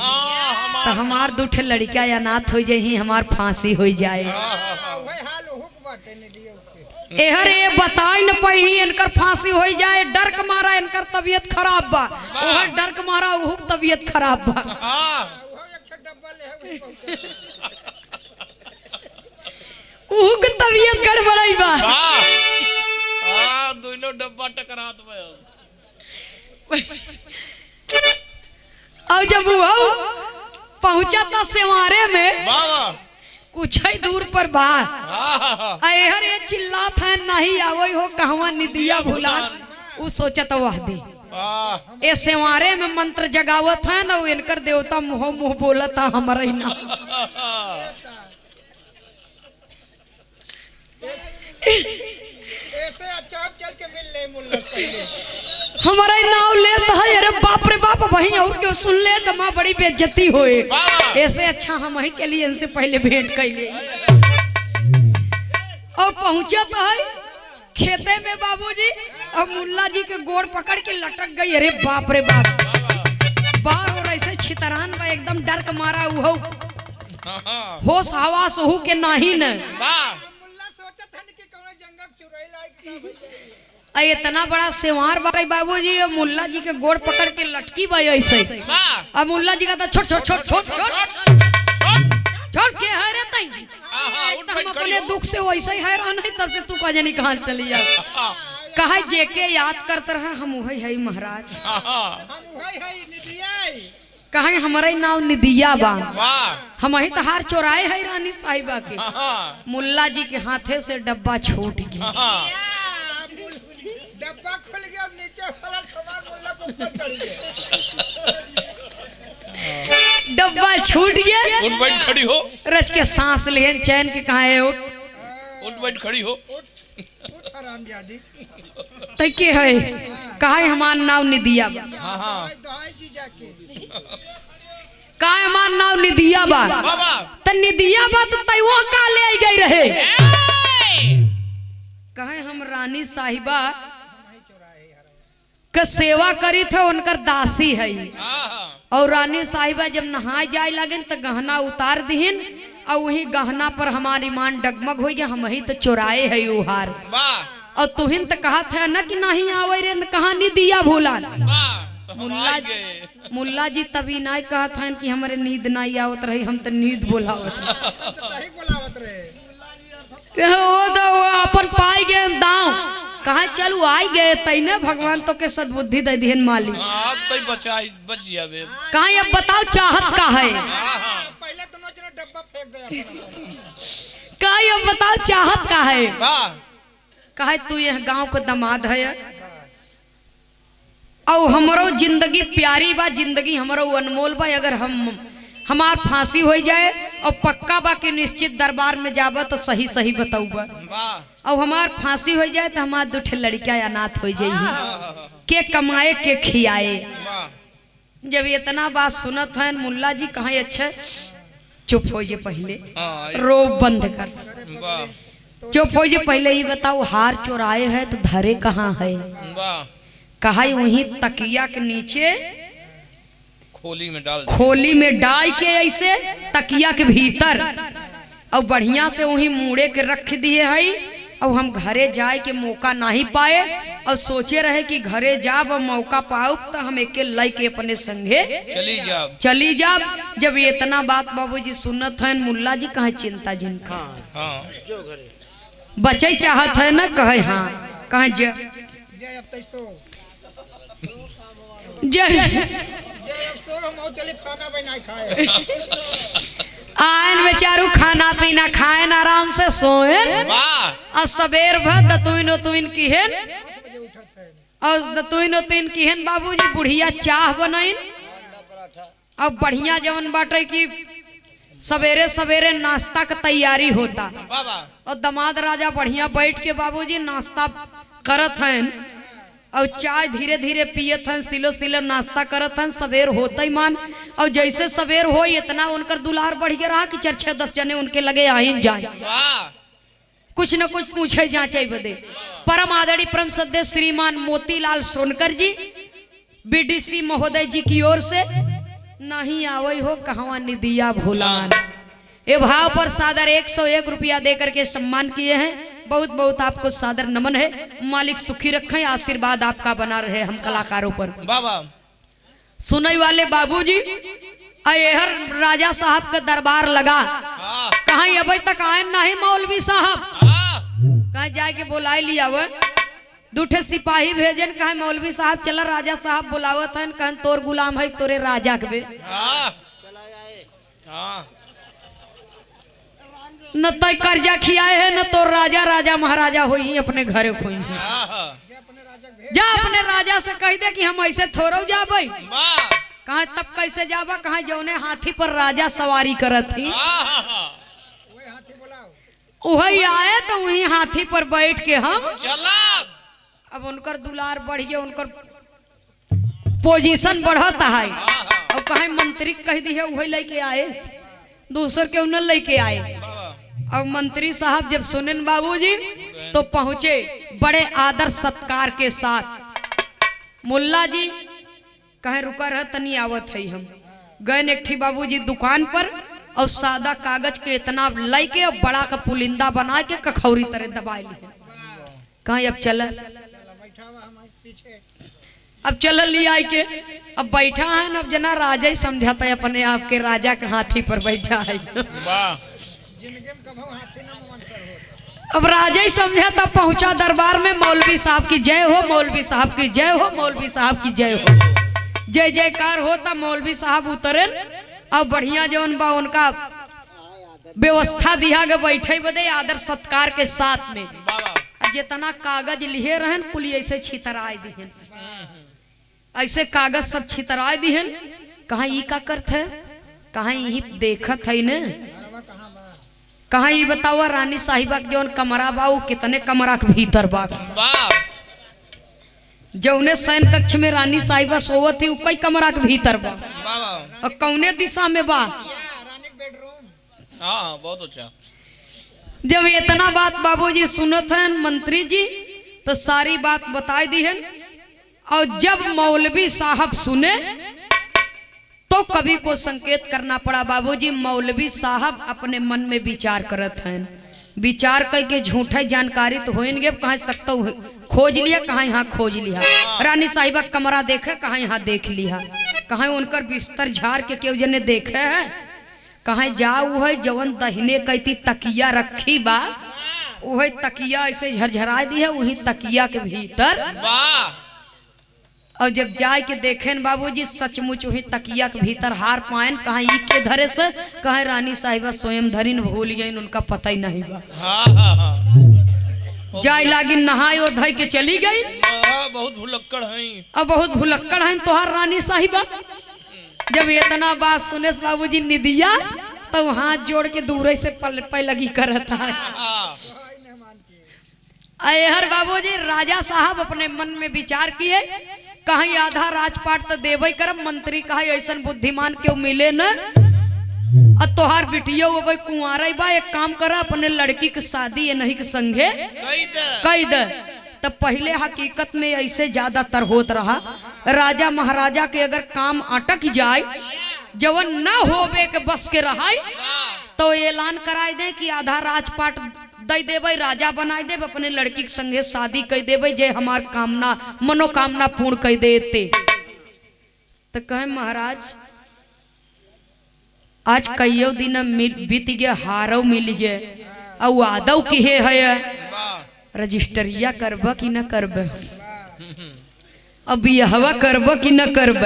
तो हमार दूठे लड़का अनाथ हो जाही हमार फांसी हो जाए। वही हाल हुक बाटे निदिया के एहर ये बताई न पही इनकर फांसी हो जाए डर के मारा इनकर तबीयत खराब बा ओहर डर के मारा उहुक तबीयत खराब बा वो एक डब्बा ले है पहुंचे उहुक तबीयत गड़बड़ाई बा तीनों डब्बा टकरात में। और जब वो पहुंचा था सेवारे में बाबा कुछ ही दूर पर बा हाँ अहर ये चिल्लात है नहीं आवई हो कहवा निदिया भुला उ सोचत वाह दी हाँ ए सेवारे में मंत्र जगावत है ना वो इनकर देवता मुंह मुंह बोलता हमारा ही नाम ऐसे अच्छा आप चल के मिल ले मुल्ला पहले। हमारा ही नाम लेता है अरे बाप रे बाप वही और क्यों सुन ले तो माँ बड़ी बेइज्जती होए ऐसे अच्छा हम ही चलिए इनसे पहले भेंट कर लिए और पहुंचा तो है खेते में बाबूजी और मुल्ला जी के गोड़ पकड़ के लटक गई अरे बाप रे बाप बार और ऐसे छितरान बा एकदम डर के मारा उहो होश हवास हु के नाही न मुल्ला सोचा था कि कौन जंगल चुराई लाए कि का भई आ इतना बड़ा सेवार बाटे बाबूजी और मुल्ला जी के गोड़ पकड़ के लटकी बा ऐसे अब मुल्ला जी का तो छोट छोट छोट छोट छोट छोट के है रे तई हम अपने दुख से वैसे ही हैरान है तब से तू का जानी कहां चली जा कहे जेके याद करते रहे हम वही है महाराज हम वही है निदिया कहे हमारे नाम निदिया बा हम ही तहार चोराए है रानी साहिबा के मुल्ला जी के हाथे से डब्बा छूट गया डब्बा खुल गया अब नीचे वाला सामान मुल्ला को ऊपर चढ़ गया। डब्बा छूट गया उठ बैठ खड़ी हो रच के सांस लेन चैन के कहा है उठ बैठ खड़ी हो उठ हरामजादी तय के है कहा हमार नाम निदिया बा दवाई जी जाके का हमार नाम निदिया बा बाबा त निदिया बा तो तय वो का ले आई गई रहे कहे हम रानी साहिबा के सेवा करी थे उनकर दासी है और रानी साहिबा जब नहाए जाए लगे तो गहना उतार दीन और वही गहना पर हमारी मान डगमग हो गया हम ही तो चुराए है उहार और तुहिन तो कहा था न कि नहीं आवे रे कहा निदिया भूला मुल्ला जी तभी नहीं कहा था कि हमारे नींद नहीं आवत रही हम तो नींद बोलावत तो तही बोलावत रहे वो तो वो अपन पाई गए दाव कहा चलू आई गए तैने भगवान तो के सद्बुद्धि दे दिहन माली आप तो बचाई बच जाबे कहा अब बताओ चाहत का है पहले तो नोचना डब्बा फेंक दे अपना कहा अब बताओ चाहत का है वाह कहा तू यह गांव को दामाद है और हमरो जिंदगी प्यारी बा जिंदगी हमरो अनमोल बा अगर हमार फांसी हो जाए और पक्का बा के निश्चित दरबार में जाबा तो सही सही बताऊ बा वाह और हमार फांसी हो जाए तो हमार दो ठे लड़कियां अनाथ हो जाइए के कमाए के खियाए वाह जब इतना बात सुनत है मुल्ला जी कहा अच्छा चुप हो जे पहले रो बंद कर वाह चुप हो जे पहले ही बताओ हार चुराए है तो धरे कहाँ है वाह कहा वहीं तकिया के नीचे खोली में डाल खोली में डाल के ऐसे तकिया के भीतर और बढ़िया से वहीं मुड़े के रख दिए है और हम घरे जाए के मौका नहीं पाए और सोचे रहे कि घरे जाब और मौका पाओ तो हम एक लाई के अपने संगे चली जाब जब ये इतना बात बाबूजी सुनत है मुल्ला जी कहा चिंता जिनका बचे चाहत है ना कहे हाँ कहे जय अब तैसो जय जय अब सो हम चले खाना बनाए खाए आयन बेचारू खाना पीना खाएन आराम से सोएन और सवेर भर दतुइन किहन और दतुइन किहन बाबूजी बुढ़िया चाह बनाइन और बढ़िया जवन बाटे की सवेरे सवेरे नाश्ता का तैयारी होता और दामाद राजा बढ़िया बैठ के बाबूजी नाश्ता करत हैं और चाय धीरे धीरे पियत हैं सिलो सिलो नाश्ता करत हैं सवेर होता ही मान और जैसे सवेर हो इतना उनकर दुलार बढ़ गया रहा कि 4-6-10 जने उनके लगे आइन जाए कुछ न कुछ पूछे जांचे बदे परम आदरणीय परम सद्य श्रीमान मोतीलाल सोनकर जी बीडीसी महोदय जी की ओर से नहीं आवई हो कहवा निदिया भूलान ये भाव पर सादर 101 रुपया देकर के सम्मान किए हैं बहुत बहुत आपको सादर नमन है मालिक सुखी रखें आशीर्वाद आपका बना रहे हम कलाकारों पर बाबा सुनई वाले बाबूजी हर राजा साहब का दरबार लगा कहीं अभी तक आए नहीं मौलवी साहब कहीं जाके बुलाए लिया वो दूठे सिपाही भेजन कहे मौलवी साहब चला राजा साहब बुलावत हन कहन तोर गुलाम है तोरे राजा के बे न तय कर्जा खियाए है न तोर राजा राजा महाराजा होई अपने घरे खोई जा अपने राजा से कह दे कि हम ऐसे थोड़ो जाबे कहा तब कैसे जाबा कहा जौने हाथी पर राजा सवारी करत थी वही आए तो वही हाथी पर बैठ के हम अब उनकर दुलार बढ़िए उनकर पोजीशन बढ़त है और कहे मंत्री कह दी है वही लेके आए दूसर के उन्हें लेके आए। अब मंत्री साहब जब सुने बाबूजी तो पहुंचे बड़े आदर सत्कार के साथ। मुल्ला जी कहे रुका रह तनी आवत है हम गए एक बाबूजी दुकान पर और सादा कागज के इतना लेके और बड़ा का पुलिंदा बना के कखौरी तरह दबा लिए कहे अब चल अब चल लिया के अब बैठा है अब जना राजा ही समझाता है अपने आप के राजा के हाथी पर बैठा है अब राजा ही समझा तब पहुंचा दरबार में मौलवी साहब की जय हो मौलवी साहब की जय हो मौलवी साहब की जय हो जय जयकार होता मौलवी साहब उतरे अब बढ़िया जौन बा उनका व्यवस्था दिया गया बैठे बदे आदर सत्कार के साथ में जितना कागज लिए रहन कुल ऐसे छितराए दिहन ऐसे कागज सब छितराए दिहन कहा ई का करत है कहा यही देखत है न कहा ये बताओ रानी साहिबा के जौन कमरा बा कितने कमरा के भीतर बा जौने शयन कक्ष में रानी साहिबा सोवत थी कई कमरा के भीतर बा और कौने दिशा में बा बहुत अच्छा। जब इतना बात बाबूजी सुनत हैं मंत्री जी तो सारी बात बताई दी है और जब मौलवी साहब सुने तो कभी को संकेत करना पड़ा बाबूजी मौलवी साहब अपने मन में विचार करत हैं विचार करके झूठे जानकारी तो होएंगे कहाँ सकता खोज लिया कहाँ यहाँ खोज लिया रानी साहिबा कमरा देखे कहाँ यहाँ देख लिया कहाँ उनकर बिस्तर झाड़ के केव जने देखे है कहाँ जाऊ है जवन दहिने कहती तकिया रखी बा वही तकिया ऐसे झरझरा दी है वही तकिया के भीतर और जब जाए के देखे बाबूजी सचमुच वही तकिया के भीतर हार पायन कहाँ ई के धरे से कहे रानी साहिबा स्वयं धरिन भूल गई उनका पता ही नहीं बा जाए लागी नहाए और धई के चली गई बहुत भुलक्कड़ हैं अब बहुत भुलक्कड़ हैं तोहार रानी साहिबा जब इतना बात सुने बाबूजी निदिया तो हाथ जोड़ के दूर से पल लगी करता है हर बाबूजी राजा साहब अपने मन में विचार किए कहीं आधा राजपाट तो देवे करब मंत्री कहा ऐसा बुद्धिमान क्यों मिले न तोहार बिटिया वो कुंवारा बा एक काम करा अपने लड़की की शादी नहीं के संगे कई दे तो पहले हकीकत में ऐसे ज्यादातर होत रहा राजा महाराजा के अगर काम अटक जाए जवन न होवे के बस के रहा तो ऐलान कराए दे कि आधा राजपाट दे देवे राजा बनाए देव अपने लड़की के संगे शादी कर देवे जे हमार कामना मनोकामना पूर्ण कर देते तो कहे महाराज आज कईयों दिन बीत गया हारो मिल गए और आदव की है रजिस्टरिया करब कि न करब अब यहवा करब कि न करब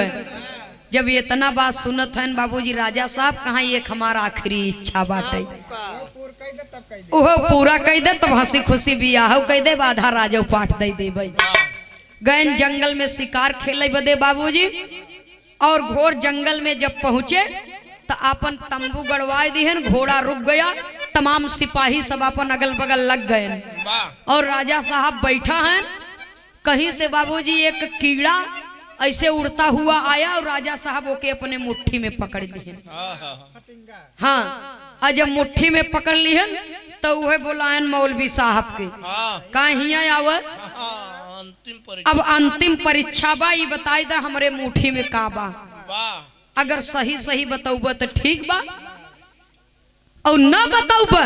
जब इतना बात सुनत है बाबूजी राजा साहब कहाँ एक हमारा आखिरी इच्छा बाटे ओहो पूरा कह दे तब हंसी खुशी बियाह कह दे आधा राजा पाठ दे देवे गए जंगल में शिकार खेले बदे बाबूजी और घोर जंगल में जब पहुंचे तो अपन तंबू गड़वाए दिहन घोड़ा रुक गया तमाम सिपाही सब अपन अगल बगल लग गए और राजा साहब बैठा है कहीं से बाबूजी एक कीड़ा ऐसे उड़ता हुआ आया और राजा साहब ओके अपने मुट्ठी में पकड़ लिए हाँ और जब मुट्ठी में पकड़ लिहन तो वह बुलायन मौलवी साहब के कहीं आव अब अंतिम परीक्षा बा ये बताई दा हमारे मुट्ठी में का बा अगर सही सही बताऊबा तो ठीक बा और न बताऊबा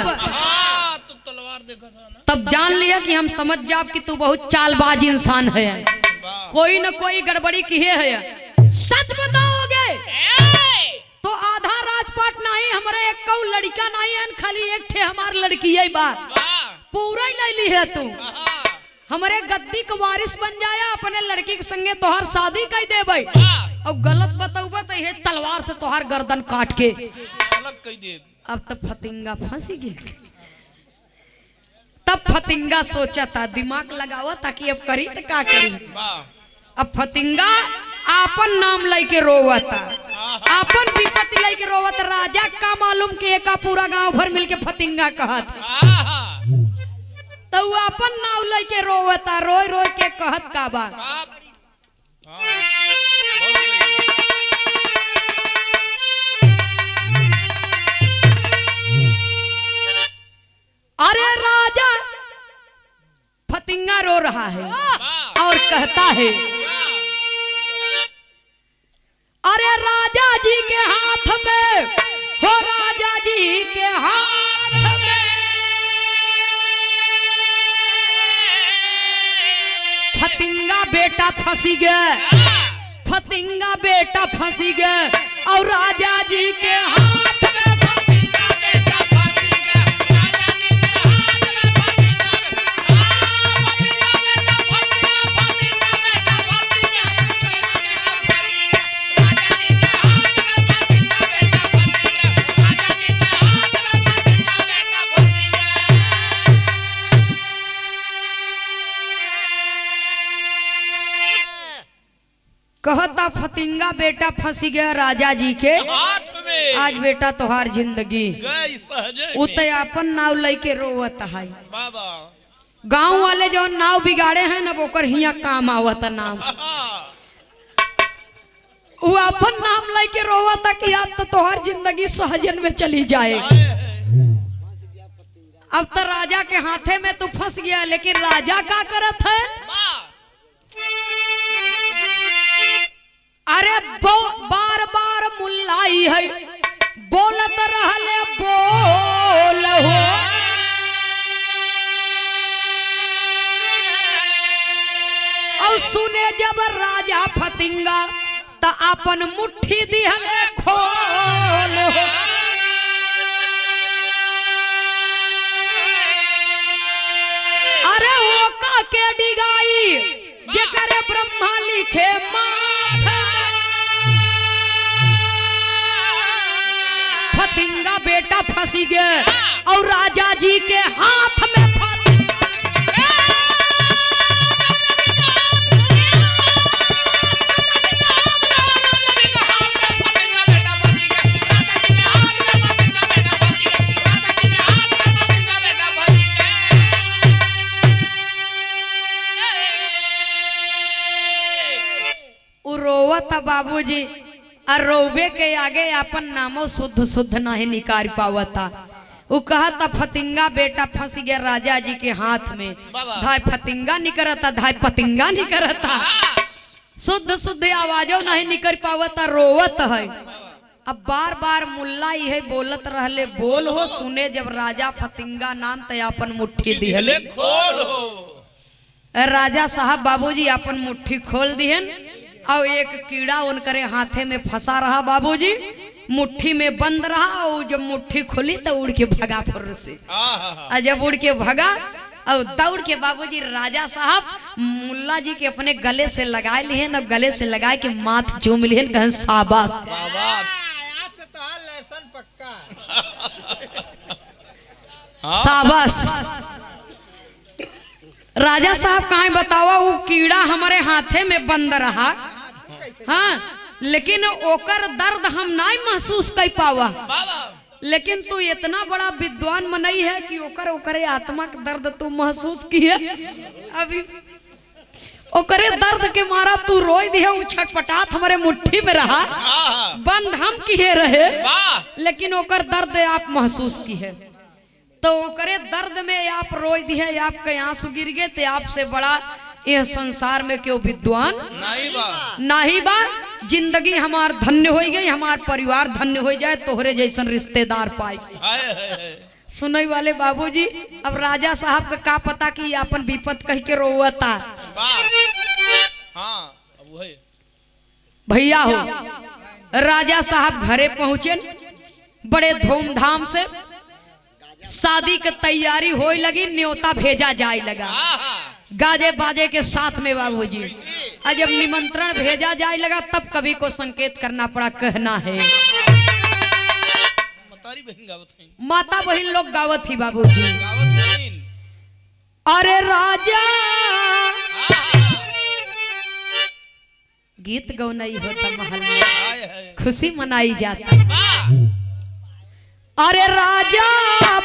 तब जान लिया कि हम समझ जाब कि तू बहुत चालबाज इंसान है कोई न कोई गड़बड़ी की है सच बताओगे तो आधा राजपाट नहीं हमारे एक कौ लड़का नहीं है खाली एक थे हमार लड़की है बात पूरा ही ले ली है तू हमारे गद्दी का वारिस बन जाया, अपने लड़की के संगे तोहार शादी कर देबै और गलत बताऊबा तो ये तलवार से तोहार गर्दन काट के अलग कह दे। अब तो फतिंगा फंसी गई। तब फतिंगा सोचा था, दिमाग लगावा ताकि अब करी तो का करी। अब फतिंगा आपन नाम लेके रोवता, आपन विपत्ति लेके रोवत। राजा का मालूम कि एका पूरा गांव भर मिलके फतिंगा कहत, तो वो अपन नाम लेके रोवता, रोय रोय के कहत का बा। अरे राजा फतिंगा रो रहा है और कहता है, अरे राजा जी के हाथ में हो, राजा जी के हाथ में फतिंगा बेटा फंसी गया, फतिंगा बेटा फंसी गया और राजा जी के हाथ में फतिंगा बेटा फंसी गया, राजा जी के हाथ में फतिंगा बेटा फतिंगा बेटा फतिंगा राजा जी के हाथ में फतिंगा बेटा फतिंगा, राजा जी के हाथ में फतिंगा बेटा फतिंगा। कहता फतिंगा बेटा फंसी गया राजा जी के हाथ में। आज बेटा तोहार जिंदगी गई सहजे में। उते अपन नाव लेके रोवत है। बाबा गांव वाले जो नाव बिगाड़े हैं ना ओकर हिया काम आवत नाम, वो अपन नाम लेके रोवता कि आज तो तोहार जिंदगी सहजन में चली जाए। अब तो राजा के हाथे में तू फंस गया, लेकिन राजा का करत है? अरे बार बार मुल्लाई है बोलत रहले बोल हो, और सुने जब राजा फतिंगा त अपन मुट्ठी दिहले खोल हो। अरे ओका के डिगाई जेकरे ब्रह्मा लिखे माथ, फतिंगा बेटा फंसी गए और राजा जी के हाथ में रोवता बाबूजी, और रोवे के आगे अपन नामो शुद्ध शुद्ध नहीं निकाल पावता। वो कहता फतिंगा बेटा फंस गया राजा जी के हाथ में, धाय फतिंगा निकलता, धाय पतिंगा निकलता, शुद्ध शुद्ध आवाजों नहीं निकल पावता, रोवत है। अब बार बार मुल्ला ये बोलत रहले बोल हो, सुने जब राजा फतिंगा नाम ते अपन मुट्ठी दिहले खोल हो। राजा साहब बाबूजी अपन मुट्ठी खोल दिहन और एक कीड़ा उनकरे हाथे में फंसा रहा बाबूजी, मुट्ठी में बंद रहा, और जब मुट्ठी खुली तो उड़ के भगा फुर से। और जब उड़ के भगा और दौड़ के बाबूजी राजा साहब मुल्ला जी के अपने गले से लगाए लिए, अब गले से लगाए के माथ चूम लिए, कहन शाबाश शाबाश। राजा साहब कहाँ बतावा, वो कीड़ा हमारे हाथे में बंद रहा, हाँ, लेकिन ओकर दर्द हम नहीं महसूस कर पावा, लेकिन तू इतना बड़ा विद्वान मनई है कि ओकरे आत्मा का दर्द तू महसूस किया। अभी ओकरे दर्द के मारा तू रोई दिया, वो छटपटात हमारे मुट्ठी में रहा, बंद हम किए रहे, लेकिन ओकर दर्द आप महसूस की है। तो ओकरे दर्द में आप रोई दिए, आपके आंसू गिर गए, तो आपसे बड़ा यह संसार में क्यों विद्वान नहीं बा। जिंदगी हमार धन्य हो गई, हमार परिवार धन्य हो जाए, तोहरे जैसन रिश्तेदार पाए। सुनई वाले बाबूजी, अब राजा साहब का का पता कि अपन विपत कह के रोवता। भैया हो, राजा साहब घरे पहुंचे, बड़े धूमधाम से शादी की तैयारी होए लगी, न्योता भेजा जाए लगा। गाजे बाजे के साथ में बाबूजी। और जब निमंत्रण भेजा जाए लगा तब कवि को संकेत करना पड़ा, कहना है माता बहन लोग गावत ही बाबूजी। अरे राजा गीत गौनाई होता महल में, खुशी मनाई जाता। अरे राजा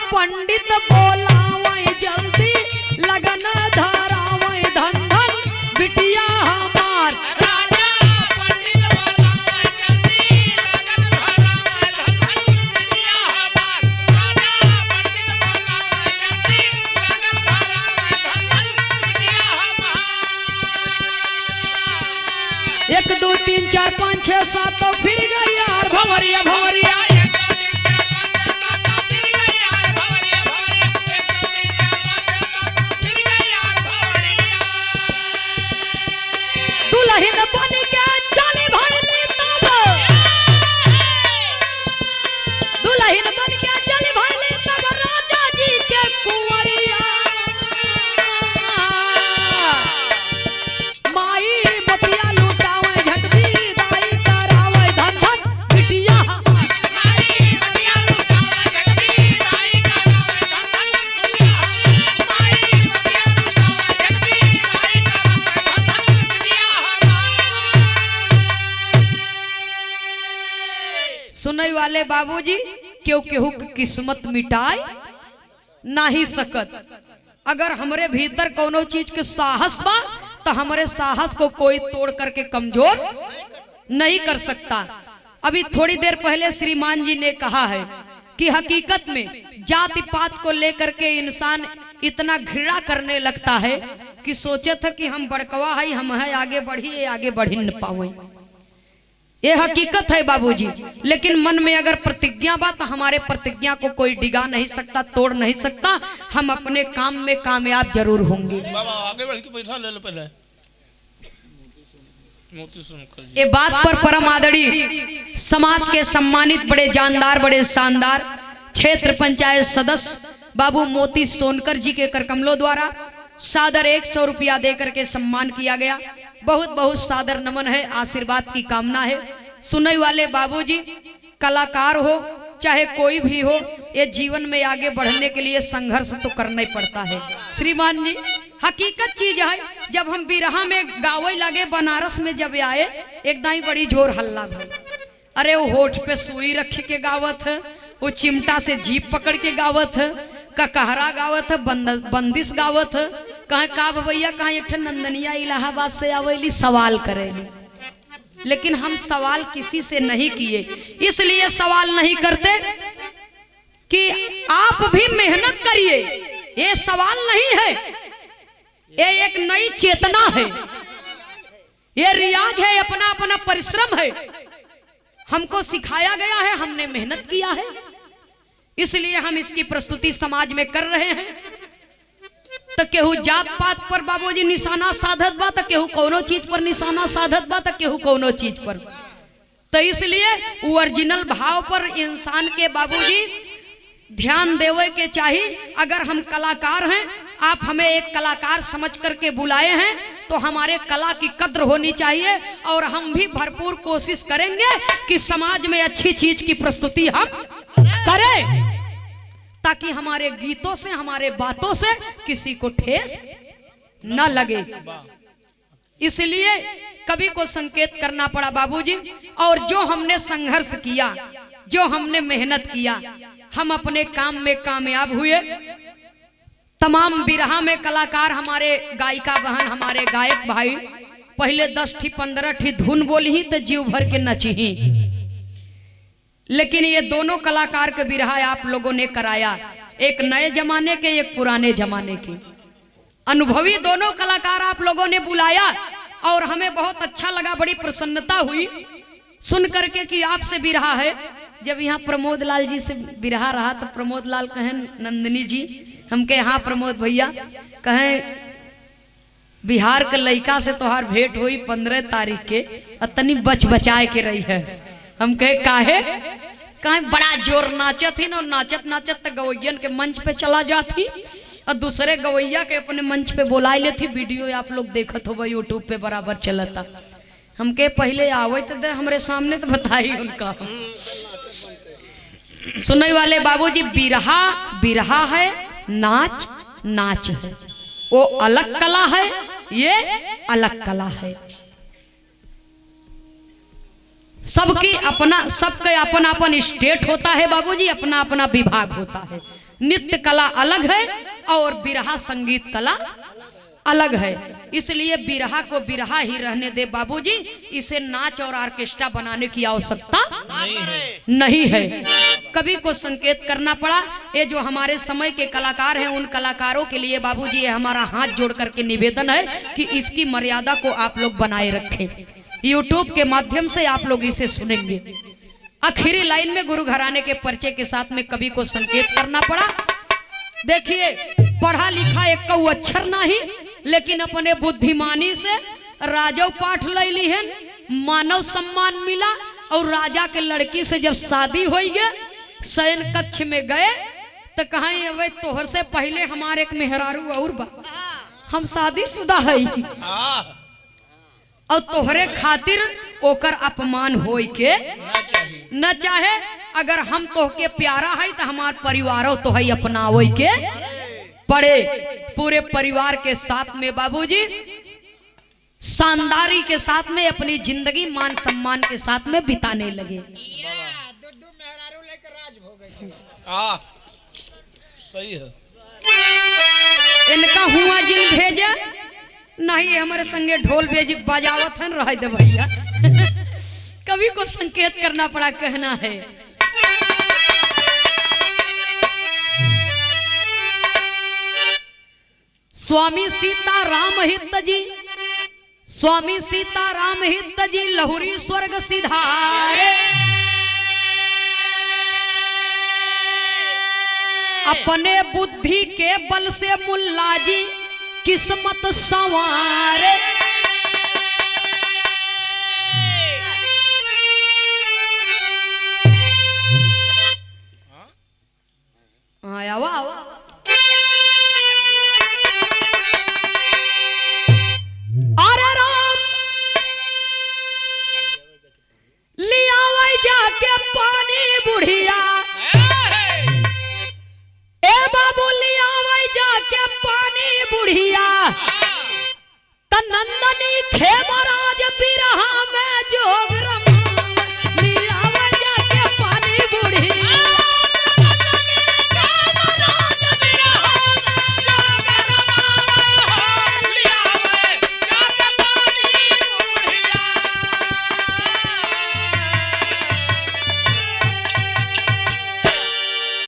पंडित बोलावे जल्दी, लगन धरावे धन धन बिटिया हमार। राजा पंडित बोलावे जल्दी, लगन धरावे धन धन बिटिया हमार। राजा पंडित बोलावे जल्दी, लगन धरावे धन धन बिटिया हमार। 1 2 3 4 5 6 7 तो फिर गई यार भंवरिया भंवरिया। दुल्हन बन के चली भैली तब, दुल्हन बन के चली भैली तब राजा जी के कुंवरिया। माई बतिया लुटावे झटभी दाई करावे धन धन बिटिया। माई बतिया लुटावे झटभी दाई करावे धन धन बिटिया। माई बतिया लुटावे झटभी दाई करावे धन धन बिटिया। सुनई वाले बाबूजी, क्यों केहू की किस्मत मिटाए नहीं सकत। अगर हमरे भीतर कोनो चीज के साहस बा तो हमरे साहस को कोई तोड़ करके कमजोर नहीं कर सकता। अभी थोड़ी देर पहले श्रीमान जी ने कहा है कि हकीकत में जाति पात को लेकर के इंसान इतना घृणा करने लगता है कि सोचे था कि हम बड़कवा है, हम है आगे बढ़ी, आगे बढ़ न पावे। ये हकीकत है बाबूजी। लेकिन मन में अगर प्रतिज्ञा बा तो हमारे प्रतिज्ञा को कोई डिगा नहीं सकता, तोड़ नहीं सकता। हम अपने काम में कामयाब जरूर होंगे। बाबा आगे बढ़ के पैसा ले लो पहले। ये बात पर परम आदरणीय समाज के सम्मानित बड़े जानदार, बड़े शानदार क्षेत्र पंचायत सदस्य बाबू मोती सोनकर जी के करकमलों द्वारा सादर 100 रुपया देकर के सम्मान किया गया। बहुत बहुत सादर नमन है, आशीर्वाद की कामना है। सुनने वाले बाबूजी, कलाकार हो चाहे कोई भी हो, ये जीवन में आगे बढ़ने के लिए संघर्ष तो करना ही पड़ता है। श्रीमान जी, हकीकत चीज है। जब हम बिरहा में गावे लगे बनारस में जब आए, एकदम बड़ी जोर हल्ला भाई। अरे वो होठ पे सुई रख के गावत है, वो चिमटा से जीप पकड़ के गावत है, ककहरा गावत है, बंदिश गावत है। कहीं का भैया कहीं एक नंदनिया इलाहाबाद से आवेली सवाल करेली। लेकिन हम सवाल किसी से नहीं किए, इसलिए सवाल नहीं करते कि आप भी मेहनत करिए। ये सवाल नहीं है, ये एक नई चेतना है, ये रियाज है, अपना अपना परिश्रम है। हमको सिखाया गया है, हमने मेहनत किया है, इसलिए हम इसकी प्रस्तुति समाज में कर रहे हैं। तो केहू जात पात पर बाबूजी निशाना साधत बा, तो केहू कोनो चीज पर निशाना साधत बा, तो केहू कोनो चीज पर। तो इसलिए ओरिजिनल भाव पर इंसान के बाबूजी ध्यान देवे के चाहिए। अगर हम कलाकार हैं, आप हमें एक कलाकार समझ करके बुलाए हैं, तो हमारे कला की कद्र होनी चाहिए। और हम भी भरपूर कोशिश करेंगे कि समाज में अच्छी चीज की प्रस्तुति हम करें, ताकि हमारे गीतों से, हमारे बातों से किसी को ठेस न लगे। इसलिए कवि को संकेत करना पड़ा बाबूजी। और जो हमने संघर्ष किया, जो हमने मेहनत किया, हम अपने काम में कामयाब हुए। तमाम बिरहा में कलाकार, हमारे गायिका बहन, हमारे गायक भाई पहले 10 ठी 15 ठी धुन बोली ही तो जीव भर के नची ही। लेकिन ये दोनों कलाकार के बिरहा आप लोगों ने कराया, एक नए जमाने के, एक पुराने जमाने के। अनुभवी दोनों कलाकार आप लोगों ने बुलाया और हमें बहुत अच्छा लगा, बड़ी प्रसन्नता हुई सुन करके कि आपसे बिरहा है। जब यहाँ प्रमोद लाल जी से बिरहा रहा तो प्रमोद लाल कहें नंदिनी जी, हम कहे हाँ प्रमोद भैया, कहें बिहार के लड़का से तोहार भेंट हुई 15 तारीख के, अतनी बच बचाए के रही है। हम कहे काहे? कहे बड़ा जोर नाचत ही ना, नाचत नाचत तो गवैयन के मंच पे चला जाती और दूसरे गवैया के अपने मंच पे बुलाए ले थी। वीडियो आप लोग देखत हो यूट्यूब पे बराबर चलता। हमके पहले आवे तो दे हमरे सामने तो बताई उनका। सुनने वाले बाबूजी, बिरहा बिरहा है, नाच नाच है। वो अलग कला है, ये अलग कला है। सबकी अपना, सबके अपना अपन स्टेट होता है बाबूजी, अपना अपना विभाग होता है। नृत्य कला अलग है और बिरहा संगीत कला अलग है। इसलिए बिरहा को बिरहा ही रहने दे बाबूजी, इसे नाच और ऑर्केस्ट्रा बनाने की आवश्यकता नहीं है। कभी को संकेत करना पड़ा। ये जो हमारे समय के कलाकार हैं, उन कलाकारों के लिए बाबूजी ये हमारा हाथ जोड़ करके निवेदन है कि इसकी मर्यादा को आप लोग बनाए रखें। यूट्यूब के माध्यम से आप लोग इसे सुनेंगे। आखिरी लाइन में गुरु घराने के परिचय के साथ में कवि को संकेत करना पड़ा। देखिए, पढ़ा लिखा एक अक्षर नहीं, लेकिन अपने बुद्धिमानी से राजव पाठ ले ली है, मानव सम्मान मिला। और राजा के लड़की से जब शादी हुई है, शयन कक्ष में गए तो कहें अब तोहर से पहले हमारे एक मेहरारू और बा, हम शादीशुदा है और तोहरे खातिर ओकर अपमान होई के न चाहे। अगर हम तोहके प्यारा है तो हमार परिवारों तो है अपनावे के पड़े। पूरे परिवार के साथ में बाबूजी शानदारी के साथ में अपनी जिंदगी मान सम्मान के साथ में बिताने लगे। दो मेहरारू लेकर राज हो गए। सही है। इनका हुआ जिन भेजे नहीं, हमारे संगे ढोल बेजी बजावत है रह दे भैया। कभी को संकेत करना पड़ा, कहना है स्वामी सीताराम हित जी, स्वामी सीताराम हित जी लहुरी स्वर्ग सिधारे। अपने बुद्धि के बल से मुल्ला जी किस्मत संवारे। आया वाह। अरे राम लिया वही जाके पानी बुढ़िया, ए बाबू लिया वही जाके पानी बुढ़िया। तनंदनी खेमा